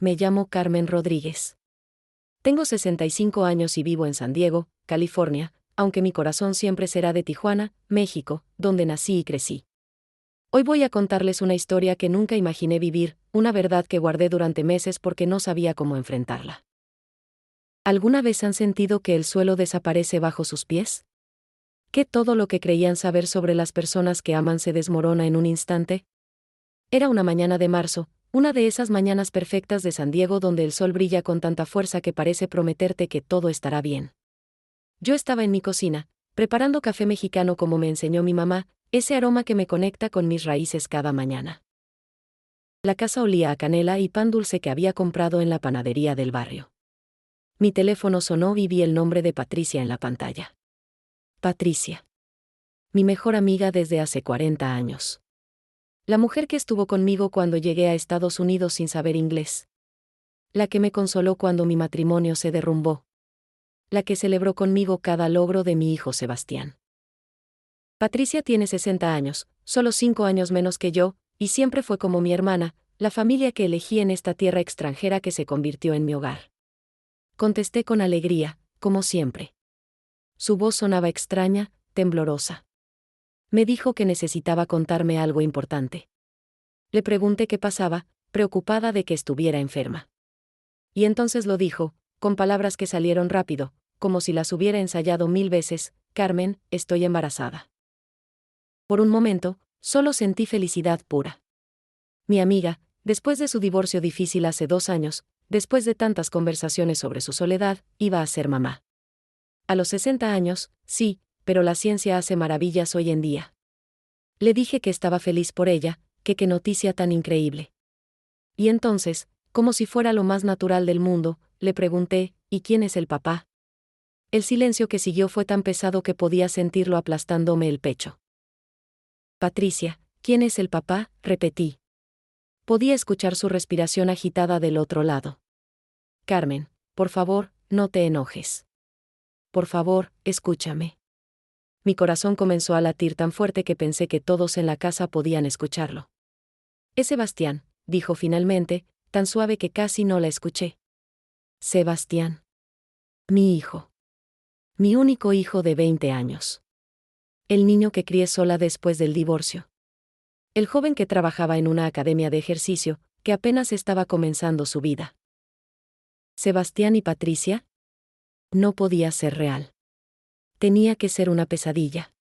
me llamo Carmen Rodríguez. Tengo 65 años y vivo en San Diego, California, aunque mi corazón siempre será de Tijuana, México, donde nací y crecí. Hoy voy a contarles una historia que nunca imaginé vivir, una verdad que guardé durante meses porque no sabía cómo enfrentarla. ¿Alguna vez han sentido que el suelo desaparece bajo sus pies? ¿Que todo lo que creían saber sobre las personas que aman se desmorona en un instante? Era una mañana de marzo, una de esas mañanas perfectas de San Diego donde el sol brilla con tanta fuerza que parece prometerte que todo estará bien. Yo estaba en mi cocina, preparando café mexicano como me enseñó mi mamá, ese aroma que me conecta con mis raíces cada mañana. La casa olía a canela y pan dulce que había comprado en la panadería del barrio. Mi teléfono sonó y vi el nombre de Patricia en la pantalla. Patricia. Mi mejor amiga desde hace 40 años. La mujer que estuvo conmigo cuando llegué a Estados Unidos sin saber inglés. La que me consoló cuando mi matrimonio se derrumbó. La que celebró conmigo cada logro de mi hijo Sebastián. Patricia tiene 60 años, solo 5 años menos que yo, y siempre fue como mi hermana, la familia que elegí en esta tierra extranjera que se convirtió en mi hogar. Contesté con alegría, como siempre. Su voz sonaba extraña, temblorosa. Me dijo que necesitaba contarme algo importante. Le pregunté qué pasaba, preocupada de que estuviera enferma. Y entonces lo dijo, con palabras que salieron rápido, como si las hubiera ensayado 1000 veces: Carmen, estoy embarazada. Por un momento, solo sentí felicidad pura. Mi amiga, después de su divorcio difícil hace 2 años, después de tantas conversaciones sobre su soledad, iba a ser mamá. A los 60 años, sí, pero la ciencia hace maravillas hoy en día. Le dije que estaba feliz por ella, que qué noticia tan increíble. Y entonces, como si fuera lo más natural del mundo, le pregunté, ¿y quién es el papá? El silencio que siguió fue tan pesado que podía sentirlo aplastándome el pecho. Patricia, ¿quién es el papá?, repetí. Podía escuchar su respiración agitada del otro lado. Carmen, por favor, no te enojes. Por favor, escúchame. Mi corazón comenzó a latir tan fuerte que pensé que todos en la casa podían escucharlo. Es Sebastián, dijo finalmente, tan suave que casi no la escuché. Sebastián. Mi hijo. Mi único hijo de 20 años. El niño que crié sola después del divorcio. El joven que trabajaba en una academia de ejercicio, que apenas estaba comenzando su vida. Sebastián y Patricia. No podía ser real. Tenía que ser una pesadilla.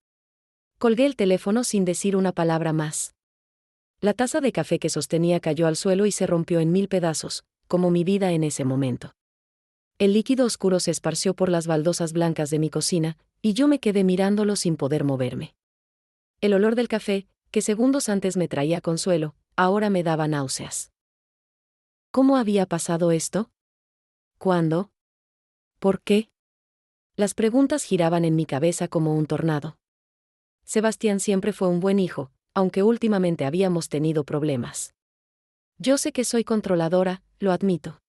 Colgué el teléfono sin decir una palabra más. La taza de café que sostenía cayó al suelo y se rompió en 1000 pedazos, como mi vida en ese momento. El líquido oscuro se esparció por las baldosas blancas de mi cocina, y yo me quedé mirándolo sin poder moverme. El olor del café, que segundos antes me traía consuelo, ahora me daba náuseas. ¿Cómo había pasado esto? ¿Cuándo? ¿Por qué? Las preguntas giraban en mi cabeza como un tornado. Sebastián siempre fue un buen hijo, aunque últimamente habíamos tenido problemas. Yo sé que soy controladora, lo admito.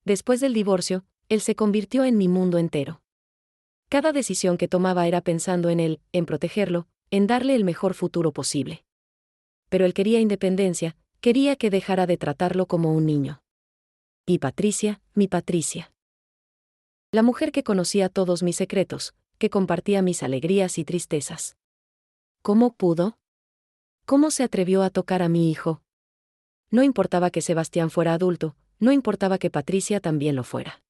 Después del divorcio, él se convirtió en mi mundo entero. Cada decisión que tomaba era pensando en él, en protegerlo, en darle el mejor futuro posible. Pero él quería independencia, quería que dejara de tratarlo como un niño. Y Patricia, mi Patricia. La mujer que conocía todos mis secretos, que compartía mis alegrías y tristezas. ¿Cómo pudo? ¿Cómo se atrevió a tocar a mi hijo? No importaba que Sebastián fuera adulto, no importaba que Patricia también lo fuera.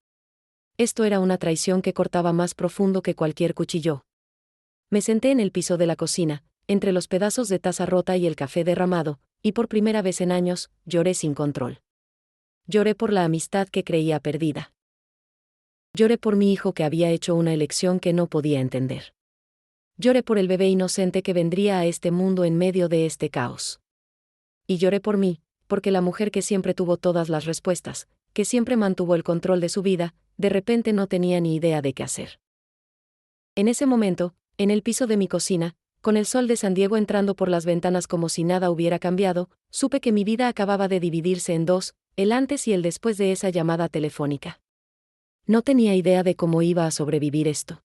Esto era una traición que cortaba más profundo que cualquier cuchillo. Me senté en el piso de la cocina, entre los pedazos de taza rota y el café derramado, y por primera vez en años, lloré sin control. Lloré por la amistad que creía perdida. Lloré por mi hijo que había hecho una elección que no podía entender. Lloré por el bebé inocente que vendría a este mundo en medio de este caos. Y lloré por mí, porque la mujer que siempre tuvo todas las respuestas, que siempre mantuvo el control de su vida, de repente no tenía ni idea de qué hacer. En ese momento, en el piso de mi cocina, con el sol de San Diego entrando por las ventanas como si nada hubiera cambiado, supe que mi vida acababa de dividirse en dos, el antes y el después de esa llamada telefónica. No tenía idea de cómo iba a sobrevivir esto.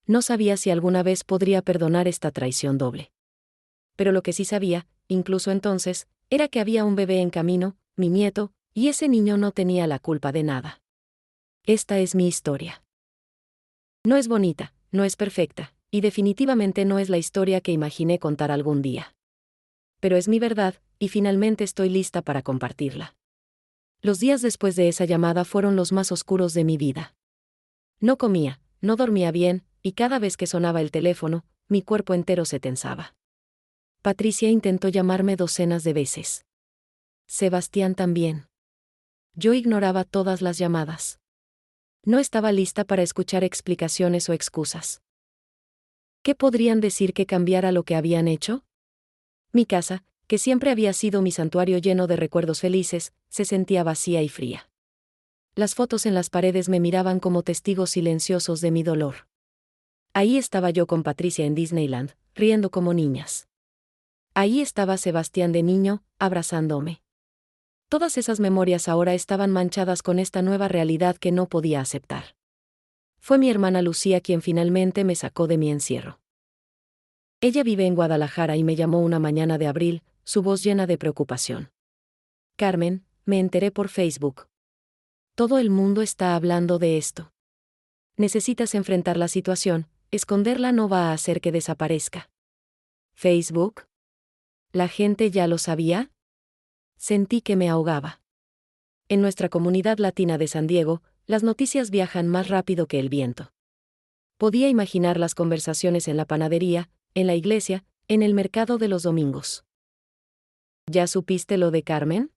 No sabía si alguna vez podría perdonar esta traición doble. Pero lo que sí sabía, incluso entonces, era que había un bebé en camino, mi nieto, Y ese niño no tenía la culpa de nada. Esta es mi historia. No es bonita, no es perfecta, y definitivamente no es la historia que imaginé contar algún día. Pero es mi verdad, y finalmente estoy lista para compartirla. Los días después de esa llamada fueron los más oscuros de mi vida. No comía, no dormía bien, y cada vez que sonaba el teléfono, mi cuerpo entero se tensaba. Patricia intentó llamarme docenas de veces. Sebastián también. Yo ignoraba todas las llamadas. No estaba lista para escuchar explicaciones o excusas. ¿Qué podrían decir que cambiara lo que habían hecho? Mi casa, que siempre había sido mi santuario lleno de recuerdos felices, se sentía vacía y fría. Las fotos en las paredes me miraban como testigos silenciosos de mi dolor. Ahí estaba yo con Patricia en Disneyland, riendo como niñas. Ahí estaba Sebastián de niño, abrazándome. Todas esas memorias ahora estaban manchadas con esta nueva realidad que no podía aceptar. Fue mi hermana Lucía quien finalmente me sacó de mi encierro. Ella vive en Guadalajara y me llamó una mañana de abril, su voz llena de preocupación. Carmen, me enteré por Facebook. Todo el mundo está hablando de esto. Necesitas enfrentar la situación, esconderla no va a hacer que desaparezca. ¿Facebook? ¿La gente ya lo sabía? Sentí que me ahogaba. En nuestra comunidad latina de San Diego, las noticias viajan más rápido que el viento. Podía imaginar las conversaciones en la panadería, en la iglesia, en el mercado de los domingos. ¿Ya supiste lo de Carmen?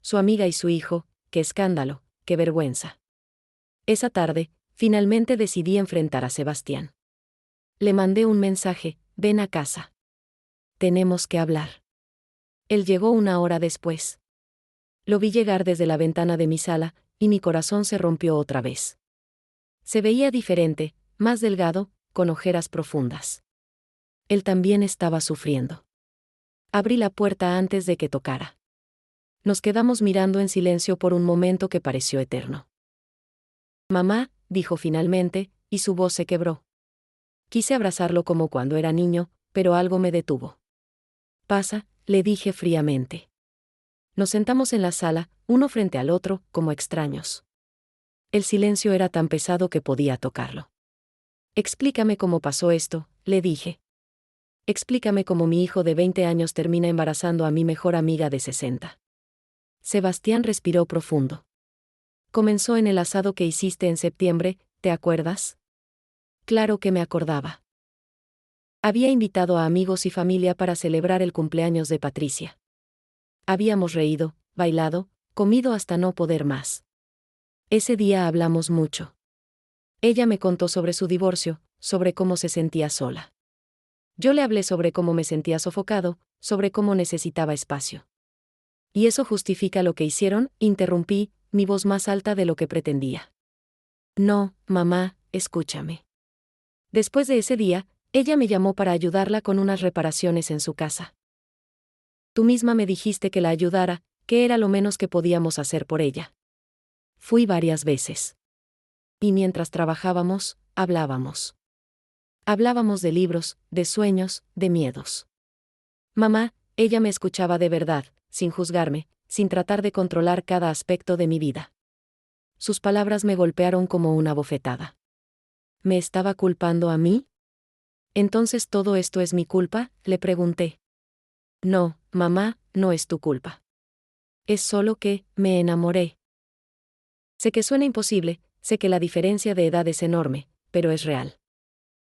Su amiga y su hijo, qué escándalo, qué vergüenza. Esa tarde, finalmente decidí enfrentar a Sebastián. Le mandé un mensaje, ven a casa. Tenemos que hablar. Él llegó una hora después. Lo vi llegar desde la ventana de mi sala, y mi corazón se rompió otra vez. Se veía diferente, más delgado, con ojeras profundas. Él también estaba sufriendo. Abrí la puerta antes de que tocara. Nos quedamos mirando en silencio por un momento que pareció eterno. Mamá, dijo finalmente, y su voz se quebró. Quise abrazarlo como cuando era niño, pero algo me detuvo. Pasa, le dije fríamente. Nos sentamos en la sala, uno frente al otro, como extraños. El silencio era tan pesado que podía tocarlo. Explícame cómo pasó esto, le dije. Explícame cómo mi hijo de 20 años termina embarazando a mi mejor amiga de 60. Sebastián respiró profundo. Comenzó en el asado que hiciste en septiembre, ¿te acuerdas? Claro que me acordaba. Había invitado a amigos y familia para celebrar el cumpleaños de Patricia. Habíamos reído, bailado, comido hasta no poder más. Ese día hablamos mucho. Ella me contó sobre su divorcio, sobre cómo se sentía sola. Yo le hablé sobre cómo me sentía sofocado, sobre cómo necesitaba espacio. ¿Y eso justifica lo que hicieron?, interrumpí, mi voz más alta de lo que pretendía. No, mamá, escúchame. Después de ese día, ella me llamó para ayudarla con unas reparaciones en su casa. Tú misma me dijiste que la ayudara, que era lo menos que podíamos hacer por ella. Fui varias veces. Y mientras trabajábamos, hablábamos. Hablábamos de libros, de sueños, de miedos. Mamá, ella me escuchaba de verdad, sin juzgarme, sin tratar de controlar cada aspecto de mi vida. Sus palabras me golpearon como una bofetada. ¿Me estaba culpando a mí? ¿Entonces todo esto es mi culpa?, le pregunté. No, mamá, no es tu culpa. Es solo que, me enamoré. Sé que suena imposible, sé que la diferencia de edad es enorme, pero es real.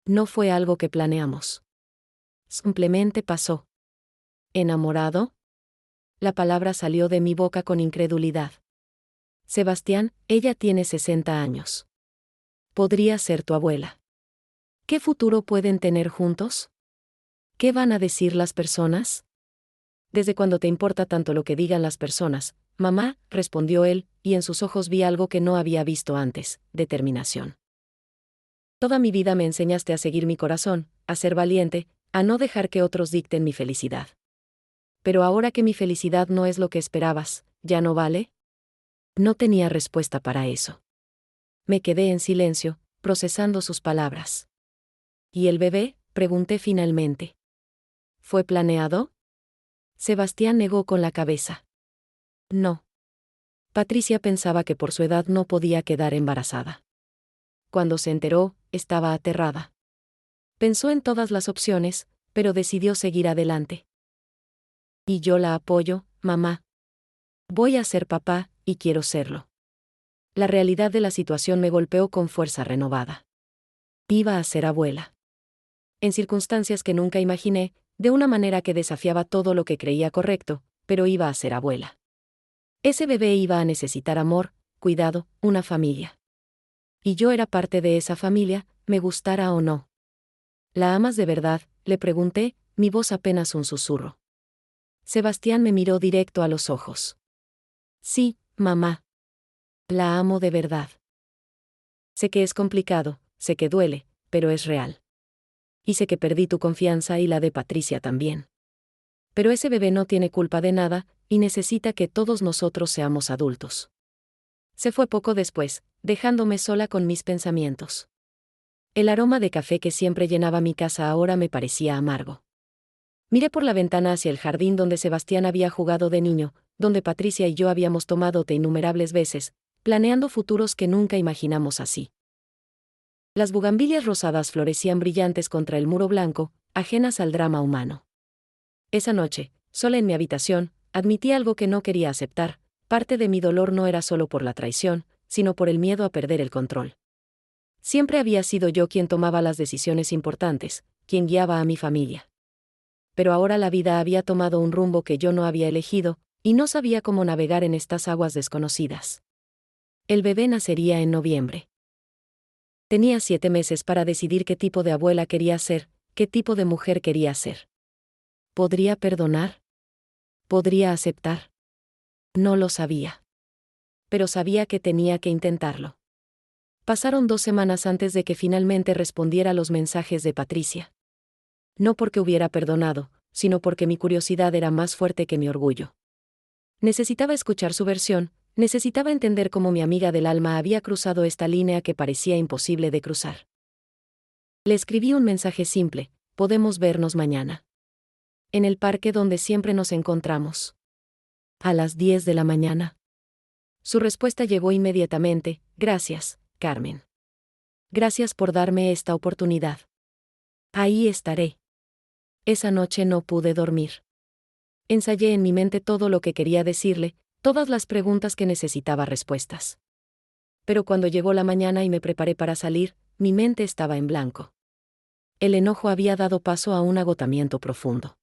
No fue algo que planeamos. Simplemente pasó. ¿Enamorado? La palabra salió de mi boca con incredulidad. Sebastián, ella tiene 60 años. Podría ser tu abuela. ¿Qué futuro pueden tener juntos? ¿Qué van a decir las personas? ¿Desde cuándo te importa tanto lo que digan las personas, mamá?, respondió él, y en sus ojos vi algo que no había visto antes, determinación. Toda mi vida me enseñaste a seguir mi corazón, a ser valiente, a no dejar que otros dicten mi felicidad. Pero ahora que mi felicidad no es lo que esperabas, ¿ya no vale? No tenía respuesta para eso. Me quedé en silencio, procesando sus palabras. ¿Y el bebé?, pregunté finalmente. ¿Fue planeado? Sebastián negó con la cabeza. No. Patricia pensaba que por su edad no podía quedar embarazada. Cuando se enteró, estaba aterrada. Pensó en todas las opciones, pero decidió seguir adelante. Y yo la apoyo, mamá. Voy a ser papá, y quiero serlo. La realidad de la situación me golpeó con fuerza renovada. Iba a ser abuela. En circunstancias que nunca imaginé, de una manera que desafiaba todo lo que creía correcto, pero iba a ser abuela. Ese bebé iba a necesitar amor, cuidado, una familia. Y yo era parte de esa familia, me gustara o no. ¿La amas de verdad?, le pregunté, mi voz apenas un susurro. Sebastián me miró directo a los ojos. Sí, mamá. La amo de verdad. Sé que es complicado, sé que duele, pero es real. Y sé que perdí tu confianza y la de Patricia también. Pero ese bebé no tiene culpa de nada, y necesita que todos nosotros seamos adultos. Se fue poco después, dejándome sola con mis pensamientos. El aroma de café que siempre llenaba mi casa ahora me parecía amargo. Miré por la ventana hacia el jardín donde Sebastián había jugado de niño, donde Patricia y yo habíamos tomado té innumerables veces, planeando futuros que nunca imaginamos así. Las bugambilias rosadas florecían brillantes contra el muro blanco, ajenas al drama humano. Esa noche, sola en mi habitación, admití algo que no quería aceptar: parte de mi dolor no era solo por la traición, sino por el miedo a perder el control. Siempre había sido yo quien tomaba las decisiones importantes, quien guiaba a mi familia. Pero ahora la vida había tomado un rumbo que yo no había elegido, y no sabía cómo navegar en estas aguas desconocidas. El bebé nacería en noviembre. Tenía 7 meses para decidir qué tipo de abuela quería ser, qué tipo de mujer quería ser. ¿Podría perdonar? ¿Podría aceptar? No lo sabía. Pero sabía que tenía que intentarlo. Pasaron 2 semanas antes de que finalmente respondiera los mensajes de Patricia. No porque hubiera perdonado, sino porque mi curiosidad era más fuerte que mi orgullo. Necesitaba escuchar su versión, necesitaba entender cómo mi amiga del alma había cruzado esta línea que parecía imposible de cruzar. Le escribí un mensaje simple: podemos vernos mañana. En el parque donde siempre nos encontramos. A las 10 de la mañana. Su respuesta llegó inmediatamente: gracias, Carmen. Gracias por darme esta oportunidad. Ahí estaré. Esa noche no pude dormir. Ensayé en mi mente todo lo que quería decirle, todas las preguntas que necesitaba respuestas. Pero cuando llegó la mañana y me preparé para salir, mi mente estaba en blanco. El enojo había dado paso a un agotamiento profundo.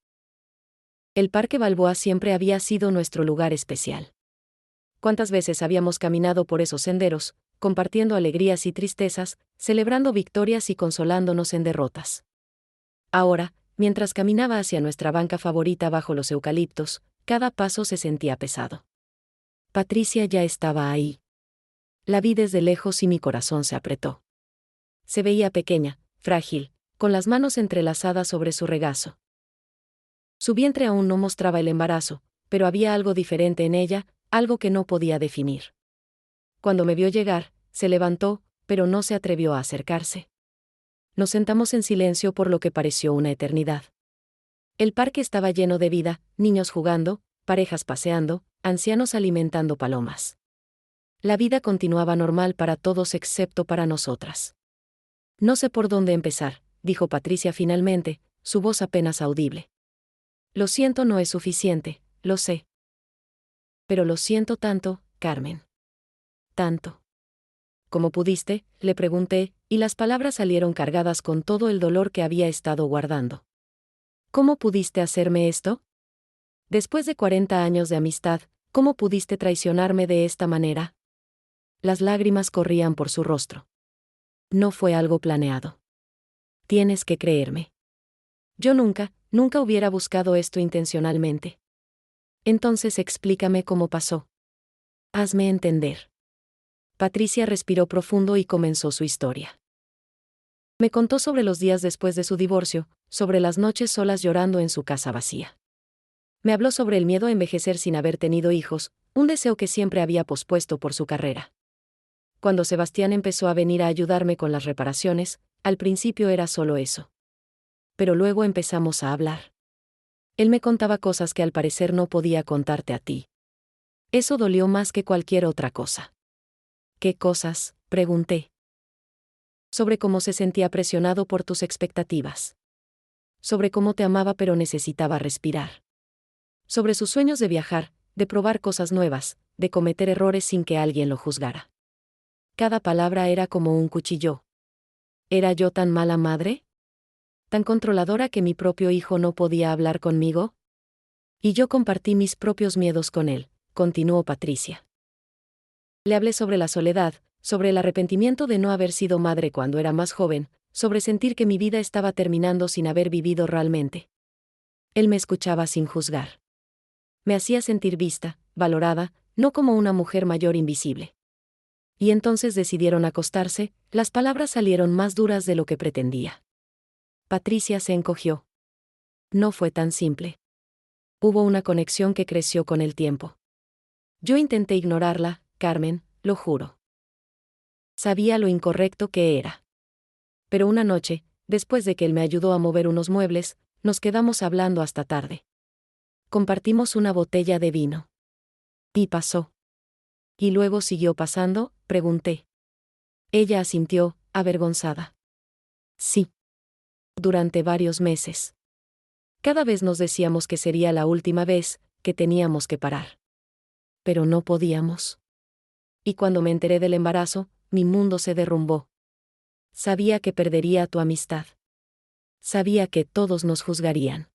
El Parque Balboa siempre había sido nuestro lugar especial. ¿Cuántas veces habíamos caminado por esos senderos, compartiendo alegrías y tristezas, celebrando victorias y consolándonos en derrotas? Ahora, mientras caminaba hacia nuestra banca favorita bajo los eucaliptos, cada paso se sentía pesado. Patricia ya estaba ahí. La vi desde lejos y mi corazón se apretó. Se veía pequeña, frágil, con las manos entrelazadas sobre su regazo. Su vientre aún no mostraba el embarazo, pero había algo diferente en ella, algo que no podía definir. Cuando me vio llegar, se levantó, pero no se atrevió a acercarse. Nos sentamos en silencio por lo que pareció una eternidad. El parque estaba lleno de vida, niños jugando, parejas paseando, ancianos alimentando palomas. La vida continuaba normal para todos excepto para nosotras. No sé por dónde empezar, dijo Patricia finalmente, su voz apenas audible. Lo siento, no es suficiente, lo sé. Pero lo siento tanto, Carmen. Tanto. ¿Cómo pudiste?, le pregunté, y las palabras salieron cargadas con todo el dolor que había estado guardando. ¿Cómo pudiste hacerme esto? Después de 40 años de amistad, ¿cómo pudiste traicionarme de esta manera? Las lágrimas corrían por su rostro. No fue algo planeado. Tienes que creerme. Yo nunca hubiera buscado esto intencionalmente. Entonces explícame cómo pasó. Hazme entender. Patricia respiró profundo y comenzó su historia. Me contó sobre los días después de su divorcio, sobre las noches solas llorando en su casa vacía. Me habló sobre el miedo a envejecer sin haber tenido hijos, un deseo que siempre había pospuesto por su carrera. Cuando Sebastián empezó a venir a ayudarme con las reparaciones, al principio era solo eso. Pero luego empezamos a hablar. Él me contaba cosas que al parecer no podía contarte a ti. Eso dolió más que cualquier otra cosa. ¿Qué cosas?, pregunté. Sobre cómo se sentía presionado por tus expectativas. Sobre cómo te amaba pero necesitaba respirar. Sobre sus sueños de viajar, de probar cosas nuevas, de cometer errores sin que alguien lo juzgara. Cada palabra era como un cuchillo. ¿Era yo tan mala madre? ¿Tan controladora que mi propio hijo no podía hablar conmigo? Y yo compartí mis propios miedos con él, continuó Patricia. Le hablé sobre la soledad, sobre el arrepentimiento de no haber sido madre cuando era más joven, sobre sentir que mi vida estaba terminando sin haber vivido realmente. Él me escuchaba sin juzgar. Me hacía sentir vista, valorada, no como una mujer mayor invisible. Y entonces decidieron acostarse, las palabras salieron más duras de lo que pretendía. Patricia se encogió. No fue tan simple. Hubo una conexión que creció con el tiempo. Yo intenté ignorarla, Carmen, lo juro. Sabía lo incorrecto que era. Pero una noche, después de que él me ayudó a mover unos muebles, nos quedamos hablando hasta tarde. Compartimos una botella de vino. Y pasó. ¿Y luego siguió pasando?, pregunté. Ella asintió, avergonzada. Sí. Durante varios meses. Cada vez nos decíamos que sería la última vez, que teníamos que parar. Pero no podíamos. Y cuando me enteré del embarazo, mi mundo se derrumbó. Sabía que perdería tu amistad. Sabía que todos nos juzgarían.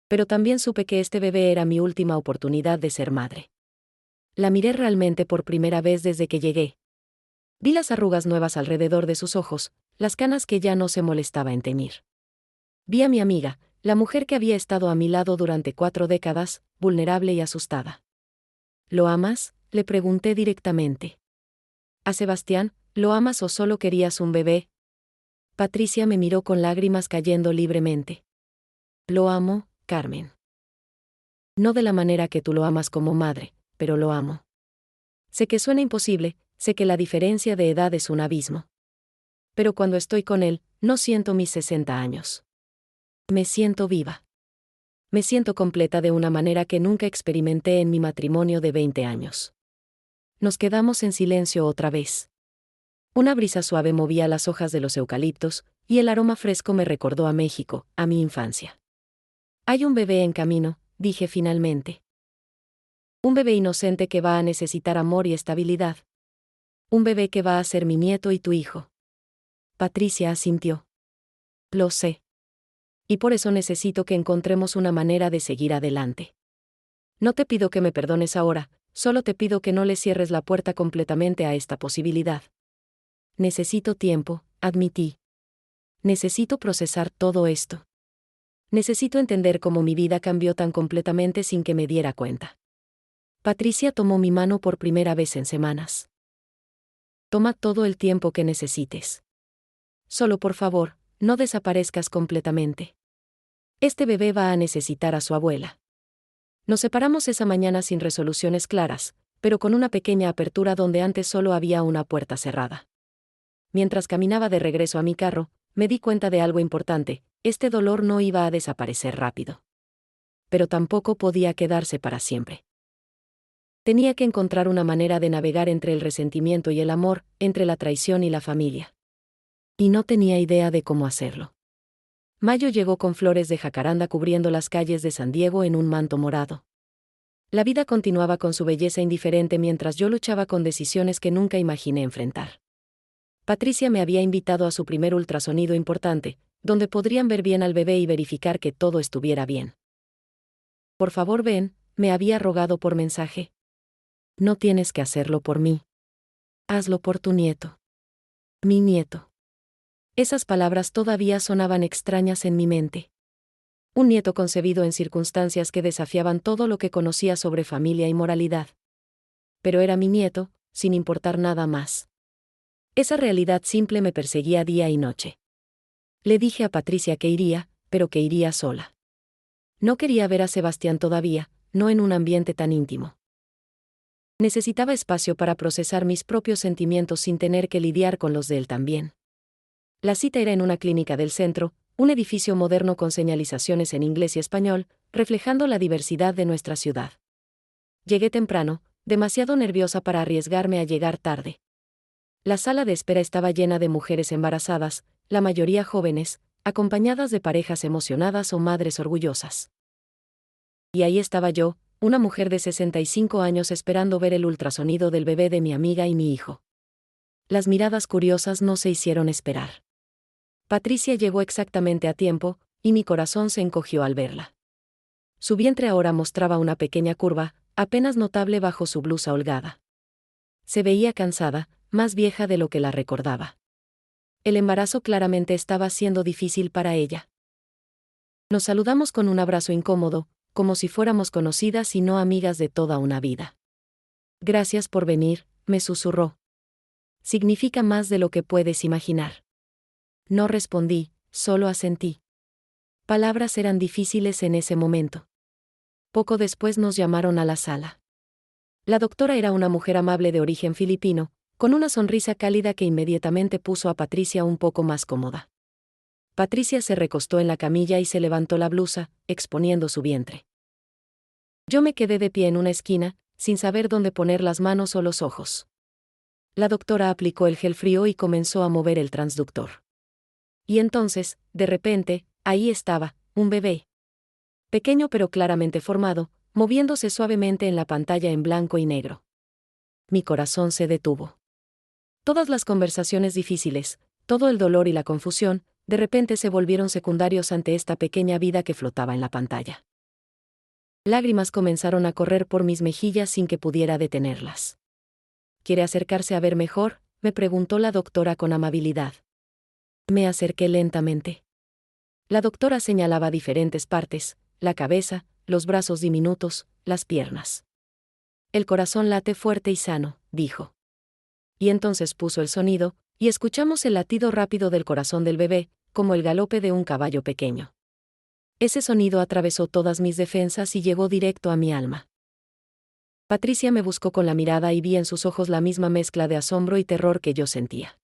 Pero también supe que este bebé era mi última oportunidad de ser madre. La miré realmente por primera vez desde que llegué. Vi las arrugas nuevas alrededor de sus ojos, las canas que ya no se molestaba en teñir. Vi a mi amiga, la mujer que había estado a mi lado durante 4 décadas, vulnerable y asustada. ¿Lo amas?, le pregunté directamente. ¿A Sebastián, lo amas o solo querías un bebé? Patricia me miró con lágrimas cayendo libremente. Lo amo, Carmen. No de la manera que tú lo amas como madre, pero lo amo. Sé que suena imposible, sé que la diferencia de edad es un abismo. Pero cuando estoy con él, no siento mis 60 años. Me siento viva. Me siento completa de una manera que nunca experimenté en mi matrimonio de 20 años. Nos quedamos en silencio otra vez. Una brisa suave movía las hojas de los eucaliptos, y el aroma fresco me recordó a México, a mi infancia. Hay un bebé en camino, dije finalmente. Un bebé inocente que va a necesitar amor y estabilidad. Un bebé que va a ser mi nieto y tu hijo. Patricia asintió. Lo sé. Y por eso necesito que encontremos una manera de seguir adelante. No te pido que me perdones ahora, solo te pido que no le cierres la puerta completamente a esta posibilidad. Necesito tiempo, admití. Necesito procesar todo esto. Necesito entender cómo mi vida cambió tan completamente sin que me diera cuenta. Patricia tomó mi mano por primera vez en semanas. Toma todo el tiempo que necesites. Solo por favor, no desaparezcas completamente. Este bebé va a necesitar a su abuela. Nos separamos esa mañana sin resoluciones claras, pero con una pequeña apertura donde antes solo había una puerta cerrada. Mientras caminaba de regreso a mi carro, me di cuenta de algo importante: este dolor no iba a desaparecer rápido. Pero tampoco podía quedarse para siempre. Tenía que encontrar una manera de navegar entre el resentimiento y el amor, entre la traición y la familia. Y no tenía idea de cómo hacerlo. Mayo llegó con flores de jacaranda cubriendo las calles de San Diego en un manto morado. La vida continuaba con su belleza indiferente mientras yo luchaba con decisiones que nunca imaginé enfrentar. Patricia me había invitado a su primer ultrasonido importante, donde podrían ver bien al bebé y verificar que todo estuviera bien. Por favor ven, me había rogado por mensaje. No tienes que hacerlo por mí. Hazlo por tu nieto. Mi nieto. Esas palabras todavía sonaban extrañas en mi mente. Un nieto concebido en circunstancias que desafiaban todo lo que conocía sobre familia y moralidad. Pero era mi nieto, sin importar nada más. Esa realidad simple me perseguía día y noche. Le dije a Patricia que iría, pero que iría sola. No quería ver a Sebastián todavía, no en un ambiente tan íntimo. Necesitaba espacio para procesar mis propios sentimientos sin tener que lidiar con los de él también. La cita era en una clínica del centro, un edificio moderno con señalizaciones en inglés y español, reflejando la diversidad de nuestra ciudad. Llegué temprano, demasiado nerviosa para arriesgarme a llegar tarde. La sala de espera estaba llena de mujeres embarazadas, la mayoría jóvenes, acompañadas de parejas emocionadas o madres orgullosas. Y ahí estaba yo, una mujer de 65 años esperando ver el ultrasonido del bebé de mi amiga y mi hijo. Las miradas curiosas no se hicieron esperar. Patricia llegó exactamente a tiempo, y mi corazón se encogió al verla. Su vientre ahora mostraba una pequeña curva, apenas notable bajo su blusa holgada. Se veía cansada, más vieja de lo que la recordaba. El embarazo claramente estaba siendo difícil para ella. Nos saludamos con un abrazo incómodo, como si fuéramos conocidas y no amigas de toda una vida. Gracias por venir, me susurró. Significa más de lo que puedes imaginar. No respondí, solo asentí. Palabras eran difíciles en ese momento. Poco después nos llamaron a la sala. La doctora era una mujer amable de origen filipino, con una sonrisa cálida que inmediatamente puso a Patricia un poco más cómoda. Patricia se recostó en la camilla y se levantó la blusa, exponiendo su vientre. Yo me quedé de pie en una esquina, sin saber dónde poner las manos o los ojos. La doctora aplicó el gel frío y comenzó a mover el transductor. Y entonces, de repente, ahí estaba, un bebé. Pequeño pero claramente formado, moviéndose suavemente en la pantalla en blanco y negro. Mi corazón se detuvo. Todas las conversaciones difíciles, todo el dolor y la confusión, de repente se volvieron secundarios ante esta pequeña vida que flotaba en la pantalla. Lágrimas comenzaron a correr por mis mejillas sin que pudiera detenerlas. ¿Quiere acercarse a ver mejor?, me preguntó la doctora con amabilidad. Me acerqué lentamente. La doctora señalaba diferentes partes, la cabeza, los brazos diminutos, las piernas. El corazón late fuerte y sano, dijo. Y entonces puso el sonido, y escuchamos el latido rápido del corazón del bebé, como el galope de un caballo pequeño. Ese sonido atravesó todas mis defensas y llegó directo a mi alma. Patricia me buscó con la mirada y vi en sus ojos la misma mezcla de asombro y terror que yo sentía.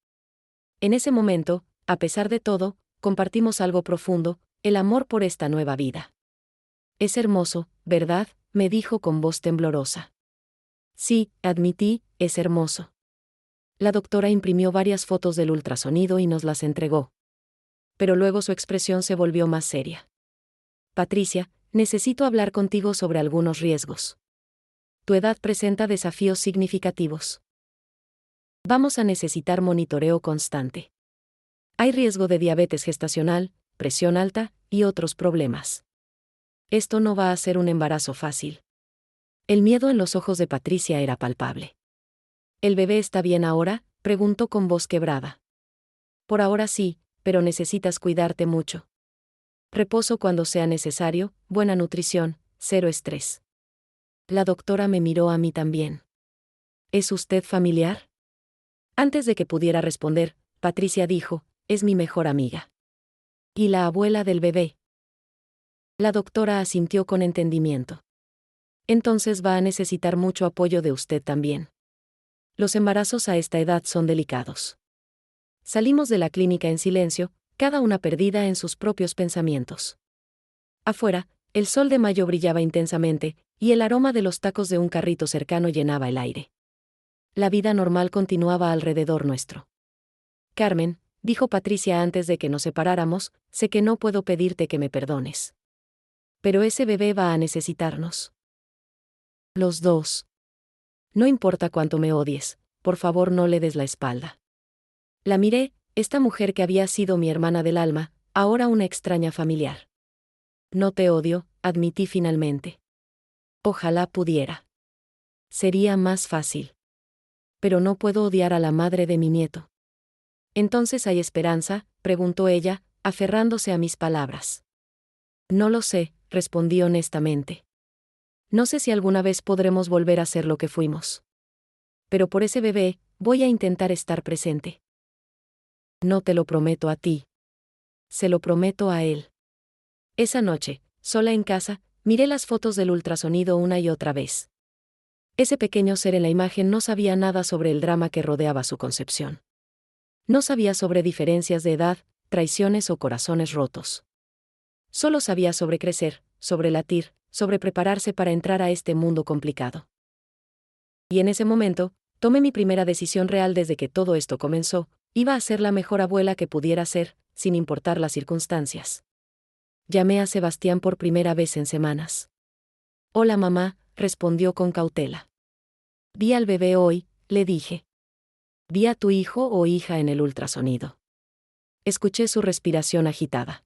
En ese momento, a pesar de todo, compartimos algo profundo, el amor por esta nueva vida. Es hermoso, ¿verdad?, me dijo con voz temblorosa. Sí, admití, es hermoso. La doctora imprimió varias fotos del ultrasonido y nos las entregó. Pero luego su expresión se volvió más seria. Patricia, necesito hablar contigo sobre algunos riesgos. Tu edad presenta desafíos significativos. Vamos a necesitar monitoreo constante. Hay riesgo de diabetes gestacional, presión alta, y otros problemas. Esto no va a ser un embarazo fácil. El miedo en los ojos de Patricia era palpable. ¿El bebé está bien ahora?, preguntó con voz quebrada. Por ahora sí, pero necesitas cuidarte mucho. Reposo cuando sea necesario, buena nutrición, cero estrés. La doctora me miró a mí también. ¿Es usted familiar? Antes de que pudiera responder, Patricia dijo, es mi mejor amiga. ¿Y la abuela del bebé? La doctora asintió con entendimiento. Entonces va a necesitar mucho apoyo de usted también. Los embarazos a esta edad son delicados. Salimos de la clínica en silencio, cada una perdida en sus propios pensamientos. Afuera, el sol de mayo brillaba intensamente, y el aroma de los tacos de un carrito cercano llenaba el aire. La vida normal continuaba alrededor nuestro. Carmen, dijo Patricia antes de que nos separáramos, sé que no puedo pedirte que me perdones. Pero ese bebé va a necesitarnos. Los dos. No importa cuánto me odies, por favor no le des la espalda. La miré, esta mujer que había sido mi hermana del alma, ahora una extraña familiar. No te odio, admití finalmente. Ojalá pudiera. Sería más fácil. Pero no puedo odiar a la madre de mi nieto. ¿Entonces hay esperanza?, preguntó ella, aferrándose a mis palabras. No lo sé, respondí honestamente. No sé si alguna vez podremos volver a ser lo que fuimos. Pero por ese bebé, voy a intentar estar presente. No te lo prometo a ti. Se lo prometo a él. Esa noche, sola en casa, miré las fotos del ultrasonido una y otra vez. Ese pequeño ser en la imagen no sabía nada sobre el drama que rodeaba su concepción. No sabía sobre diferencias de edad, traiciones o corazones rotos. Solo sabía sobre crecer, sobre latir, sobre prepararse para entrar a este mundo complicado. Y en ese momento, tomé mi primera decisión real desde que todo esto comenzó: iba a ser la mejor abuela que pudiera ser, sin importar las circunstancias. Llamé a Sebastián por primera vez en semanas. Hola mamá, respondió con cautela. Vi al bebé hoy, le dije. Vi a tu hijo o hija en el ultrasonido. Escuché su respiración agitada.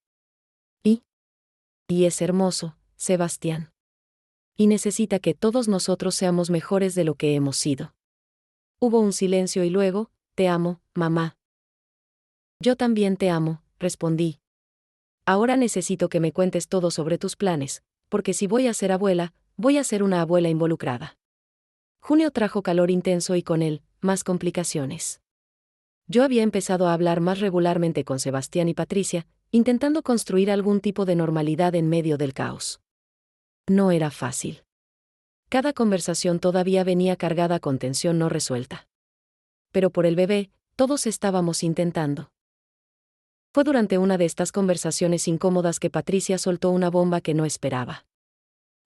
Y es hermoso, Sebastián. Y necesita que todos nosotros seamos mejores de lo que hemos sido. Hubo un silencio y luego: te amo, mamá. Yo también te amo, respondí. Ahora necesito que me cuentes todo sobre tus planes, porque si voy a ser abuela, voy a ser una abuela involucrada. Junio trajo calor intenso y con él, más complicaciones. Yo había empezado a hablar más regularmente con Sebastián y Patricia, intentando construir algún tipo de normalidad en medio del caos. No era fácil. Cada conversación todavía venía cargada con tensión no resuelta. Pero por el bebé, todos estábamos intentando. Fue durante una de estas conversaciones incómodas que Patricia soltó una bomba que no esperaba.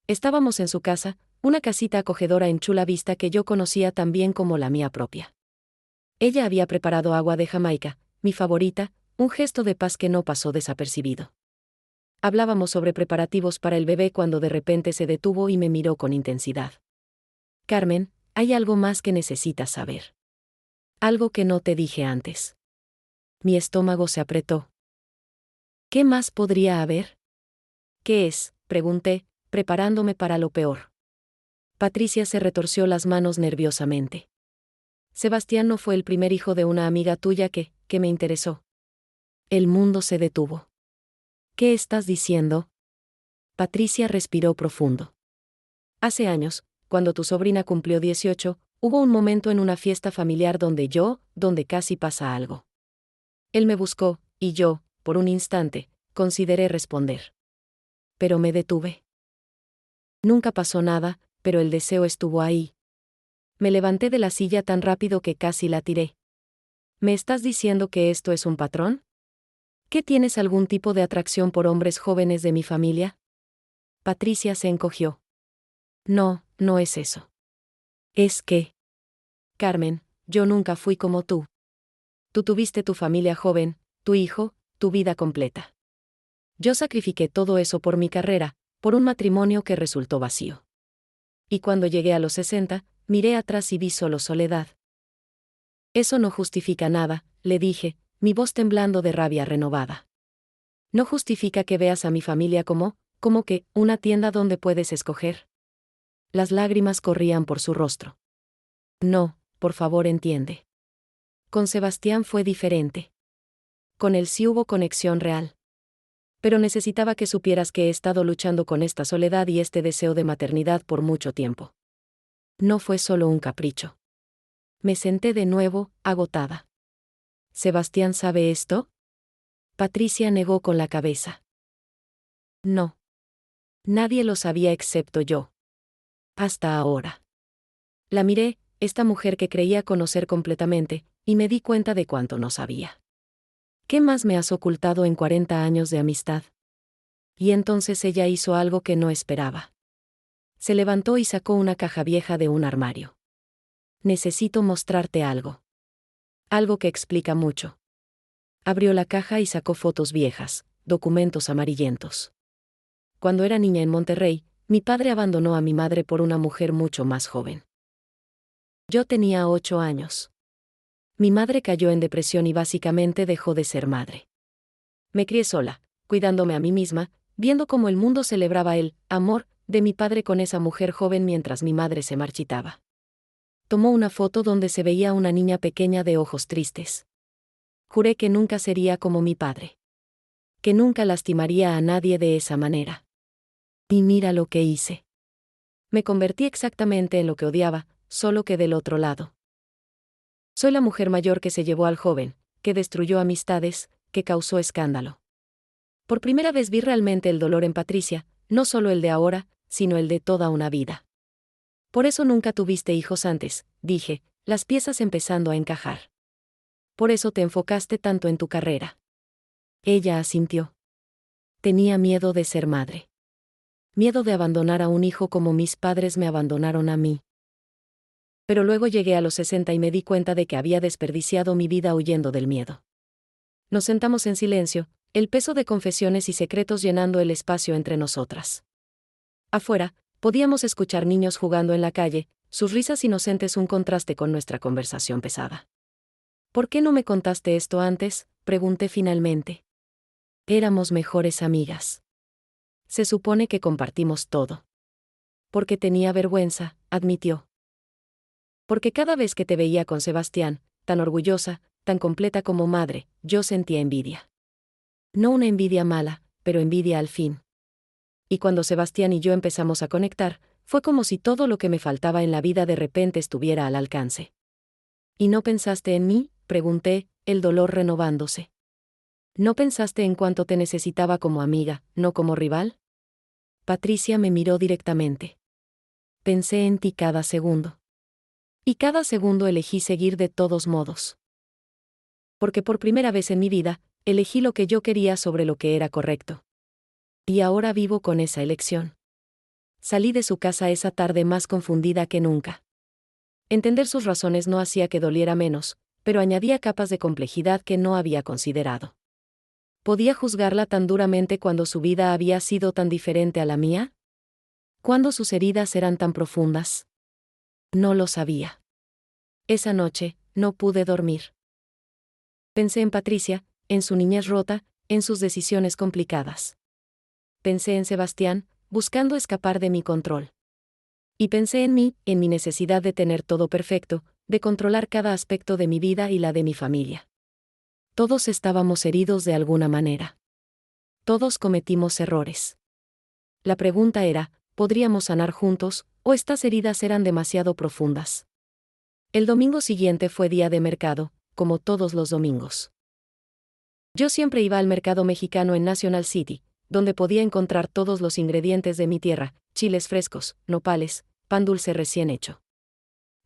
Estábamos en su casa, una casita acogedora en Chula Vista que yo conocía tan bien como la mía propia. Ella había preparado agua de Jamaica, mi favorita, un gesto de paz que no pasó desapercibido. Hablábamos sobre preparativos para el bebé cuando de repente se detuvo y me miró con intensidad. Carmen, hay algo más que necesitas saber. Algo que no te dije antes. Mi estómago se apretó. ¿Qué más podría haber? ¿Qué es?, pregunté, preparándome para lo peor. Patricia se retorció las manos nerviosamente. Sebastián no fue el primer hijo de una amiga tuya que me interesó. El mundo se detuvo. ¿Qué estás diciendo? Patricia respiró profundo. Hace años, cuando tu sobrina cumplió 18, hubo un momento en una fiesta familiar donde casi pasa algo. Él me buscó, y yo, por un instante, consideré responder. Pero me detuve. Nunca pasó nada, pero el deseo estuvo ahí. Me levanté de la silla tan rápido que casi la tiré. ¿Me estás diciendo que esto es un patrón? ¿Que tienes algún tipo de atracción por hombres jóvenes de mi familia? Patricia se encogió. No, no es eso. Es que... Carmen, yo nunca fui como tú. Tú tuviste tu familia joven, tu hijo, tu vida completa. Yo sacrifiqué todo eso por mi carrera, por un matrimonio que resultó vacío. Y cuando llegué a los 60, miré atrás y vi solo soledad. Eso no justifica nada, le dije, mi voz temblando de rabia renovada. No justifica que veas a mi familia como que, una tienda donde puedes escoger. Las lágrimas corrían por su rostro. No, por favor entiende. Con Sebastián fue diferente. Con él sí hubo conexión real. Pero necesitaba que supieras que he estado luchando con esta soledad y este deseo de maternidad por mucho tiempo. No fue solo un capricho. Me senté de nuevo, agotada. ¿Sebastián sabe esto? Patricia negó con la cabeza. No. Nadie lo sabía excepto yo. Hasta ahora. La miré, esta mujer que creía conocer completamente, y me di cuenta de cuánto no sabía. ¿Qué más me has ocultado en 40 años de amistad? Y entonces ella hizo algo que no esperaba. Se levantó y sacó una caja vieja de un armario. Necesito mostrarte algo. Algo que explica mucho. Abrió la caja y sacó fotos viejas, documentos amarillentos. Cuando era niña en Monterrey, mi padre abandonó a mi madre por una mujer mucho más joven. Yo tenía 8 años. Mi madre cayó en depresión y básicamente dejó de ser madre. Me crié sola, cuidándome a mí misma, viendo cómo el mundo celebraba el amor de mi padre con esa mujer joven mientras mi madre se marchitaba. Tomó una foto donde se veía una niña pequeña de ojos tristes. Juré que nunca sería como mi padre. Que nunca lastimaría a nadie de esa manera. Y mira lo que hice. Me convertí exactamente en lo que odiaba, solo que del otro lado. Soy la mujer mayor que se llevó al joven, que destruyó amistades, que causó escándalo. Por primera vez vi realmente el dolor en Patricia, no solo el de ahora, sino el de toda una vida. Por eso nunca tuviste hijos antes, dije, las piezas empezando a encajar. Por eso te enfocaste tanto en tu carrera. Ella asintió. Tenía miedo de ser madre. Miedo de abandonar a un hijo como mis padres me abandonaron a mí. Pero luego llegué a los 60 y me di cuenta de que había desperdiciado mi vida huyendo del miedo. Nos sentamos en silencio, el peso de confesiones y secretos llenando el espacio entre nosotras. Afuera, podíamos escuchar niños jugando en la calle, sus risas inocentes un contraste con nuestra conversación pesada. ¿Por qué no me contaste esto antes?, pregunté finalmente. Éramos mejores amigas. Se supone que compartimos todo. Porque tenía vergüenza, admitió. Porque cada vez que te veía con Sebastián, tan orgullosa, tan completa como madre, yo sentía envidia. No una envidia mala, pero envidia al fin. Y cuando Sebastián y yo empezamos a conectar, fue como si todo lo que me faltaba en la vida de repente estuviera al alcance. ¿Y no pensaste en mí?, pregunté, el dolor renovándose. ¿No pensaste en cuánto te necesitaba como amiga, no como rival? Patricia me miró directamente. Pensé en ti cada segundo. Y cada segundo elegí seguir de todos modos. Porque por primera vez en mi vida, elegí lo que yo quería sobre lo que era correcto. Y ahora vivo con esa elección. Salí de su casa esa tarde más confundida que nunca. Entender sus razones no hacía que doliera menos, pero añadía capas de complejidad que no había considerado. ¿Podía juzgarla tan duramente cuando su vida había sido tan diferente a la mía? ¿Cuándo sus heridas eran tan profundas? No lo sabía. Esa noche, no pude dormir. Pensé en Patricia, en su niñez rota, en sus decisiones complicadas. Pensé en Sebastián, buscando escapar de mi control. Y pensé en mí, en mi necesidad de tener todo perfecto, de controlar cada aspecto de mi vida y la de mi familia. Todos estábamos heridos de alguna manera. Todos cometimos errores. La pregunta era, ¿podríamos sanar juntos, o estas heridas eran demasiado profundas? El domingo siguiente fue día de mercado, como todos los domingos. Yo siempre iba al mercado mexicano en National City, donde podía encontrar todos los ingredientes de mi tierra, chiles frescos, nopales, pan dulce recién hecho.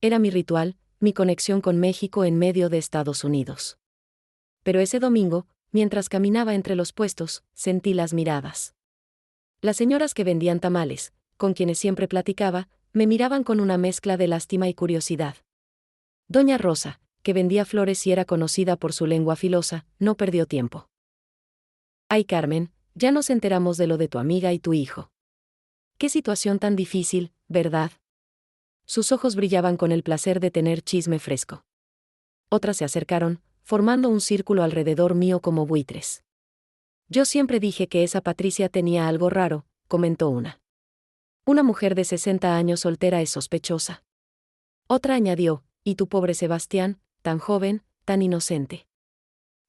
Era mi ritual, mi conexión con México en medio de Estados Unidos. Pero ese domingo, mientras caminaba entre los puestos, sentí las miradas. Las señoras que vendían tamales, con quienes siempre platicaba, me miraban con una mezcla de lástima y curiosidad. Doña Rosa, que vendía flores y era conocida por su lengua filosa, no perdió tiempo. Ay, Carmen, ya nos enteramos de lo de tu amiga y tu hijo. Qué situación tan difícil, ¿verdad? Sus ojos brillaban con el placer de tener chisme fresco. Otras se acercaron, formando un círculo alrededor mío como buitres. Yo siempre dije que esa Patricia tenía algo raro, comentó una. Una mujer de 60 años soltera es sospechosa. Otra añadió, y tu pobre Sebastián, tan joven, tan inocente.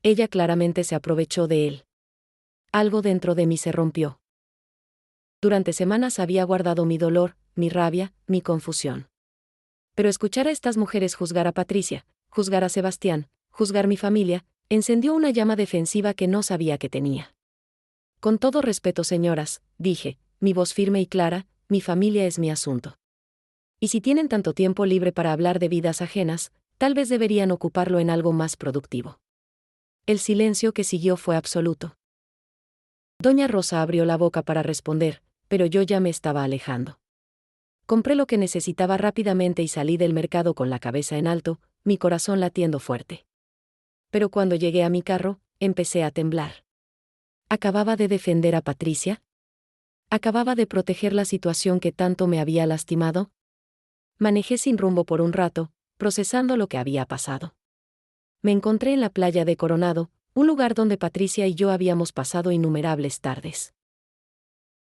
Ella claramente se aprovechó de él. Algo dentro de mí se rompió. Durante semanas había guardado mi dolor, mi rabia, mi confusión. Pero escuchar a estas mujeres juzgar a Patricia, juzgar a Sebastián, juzgar mi familia, encendió una llama defensiva que no sabía que tenía. Con todo respeto, señoras, dije, mi voz firme y clara, mi familia es mi asunto. Y si tienen tanto tiempo libre para hablar de vidas ajenas, tal vez deberían ocuparlo en algo más productivo. El silencio que siguió fue absoluto. Doña Rosa abrió la boca para responder, pero yo ya me estaba alejando. Compré lo que necesitaba rápidamente y salí del mercado con la cabeza en alto, mi corazón latiendo fuerte. Pero cuando llegué a mi carro, empecé a temblar. ¿Acababa de defender a Patricia? ¿Acababa de proteger la situación que tanto me había lastimado? Manejé sin rumbo por un rato, procesando lo que había pasado. Me encontré en la playa de Coronado, un lugar donde Patricia y yo habíamos pasado innumerables tardes.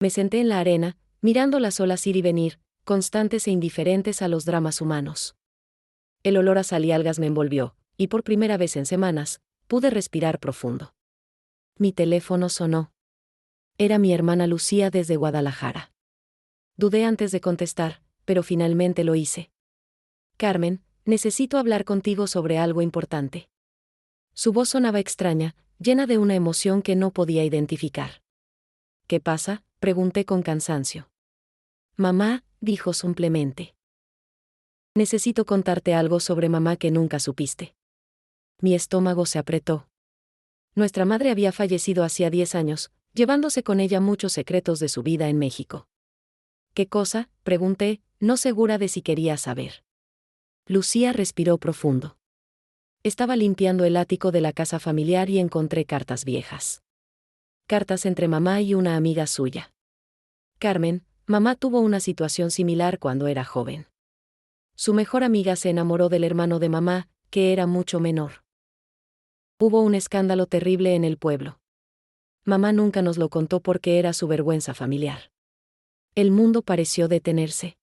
Me senté en la arena, mirando las olas ir y venir, constantes e indiferentes a los dramas humanos. El olor a sal y algas me envolvió, y por primera vez en semanas, pude respirar profundo. Mi teléfono sonó. Era mi hermana Lucía desde Guadalajara. Dudé antes de contestar, pero finalmente lo hice. Carmen, necesito hablar contigo sobre algo importante. Su voz sonaba extraña, llena de una emoción que no podía identificar. ¿Qué pasa?, pregunté con cansancio. Mamá, dijo simplemente. Necesito contarte algo sobre mamá que nunca supiste. Mi estómago se apretó. Nuestra madre había fallecido hacía 10 años, llevándose con ella muchos secretos de su vida en México. ¿Qué cosa?, pregunté, no segura de si quería saber. Lucía respiró profundo. Estaba limpiando el ático de la casa familiar y encontré cartas viejas. Cartas entre mamá y una amiga suya. Carmen, mamá tuvo una situación similar cuando era joven. Su mejor amiga se enamoró del hermano de mamá, que era mucho menor. Hubo un escándalo terrible en el pueblo. Mamá nunca nos lo contó porque era su vergüenza familiar. El mundo pareció detenerse.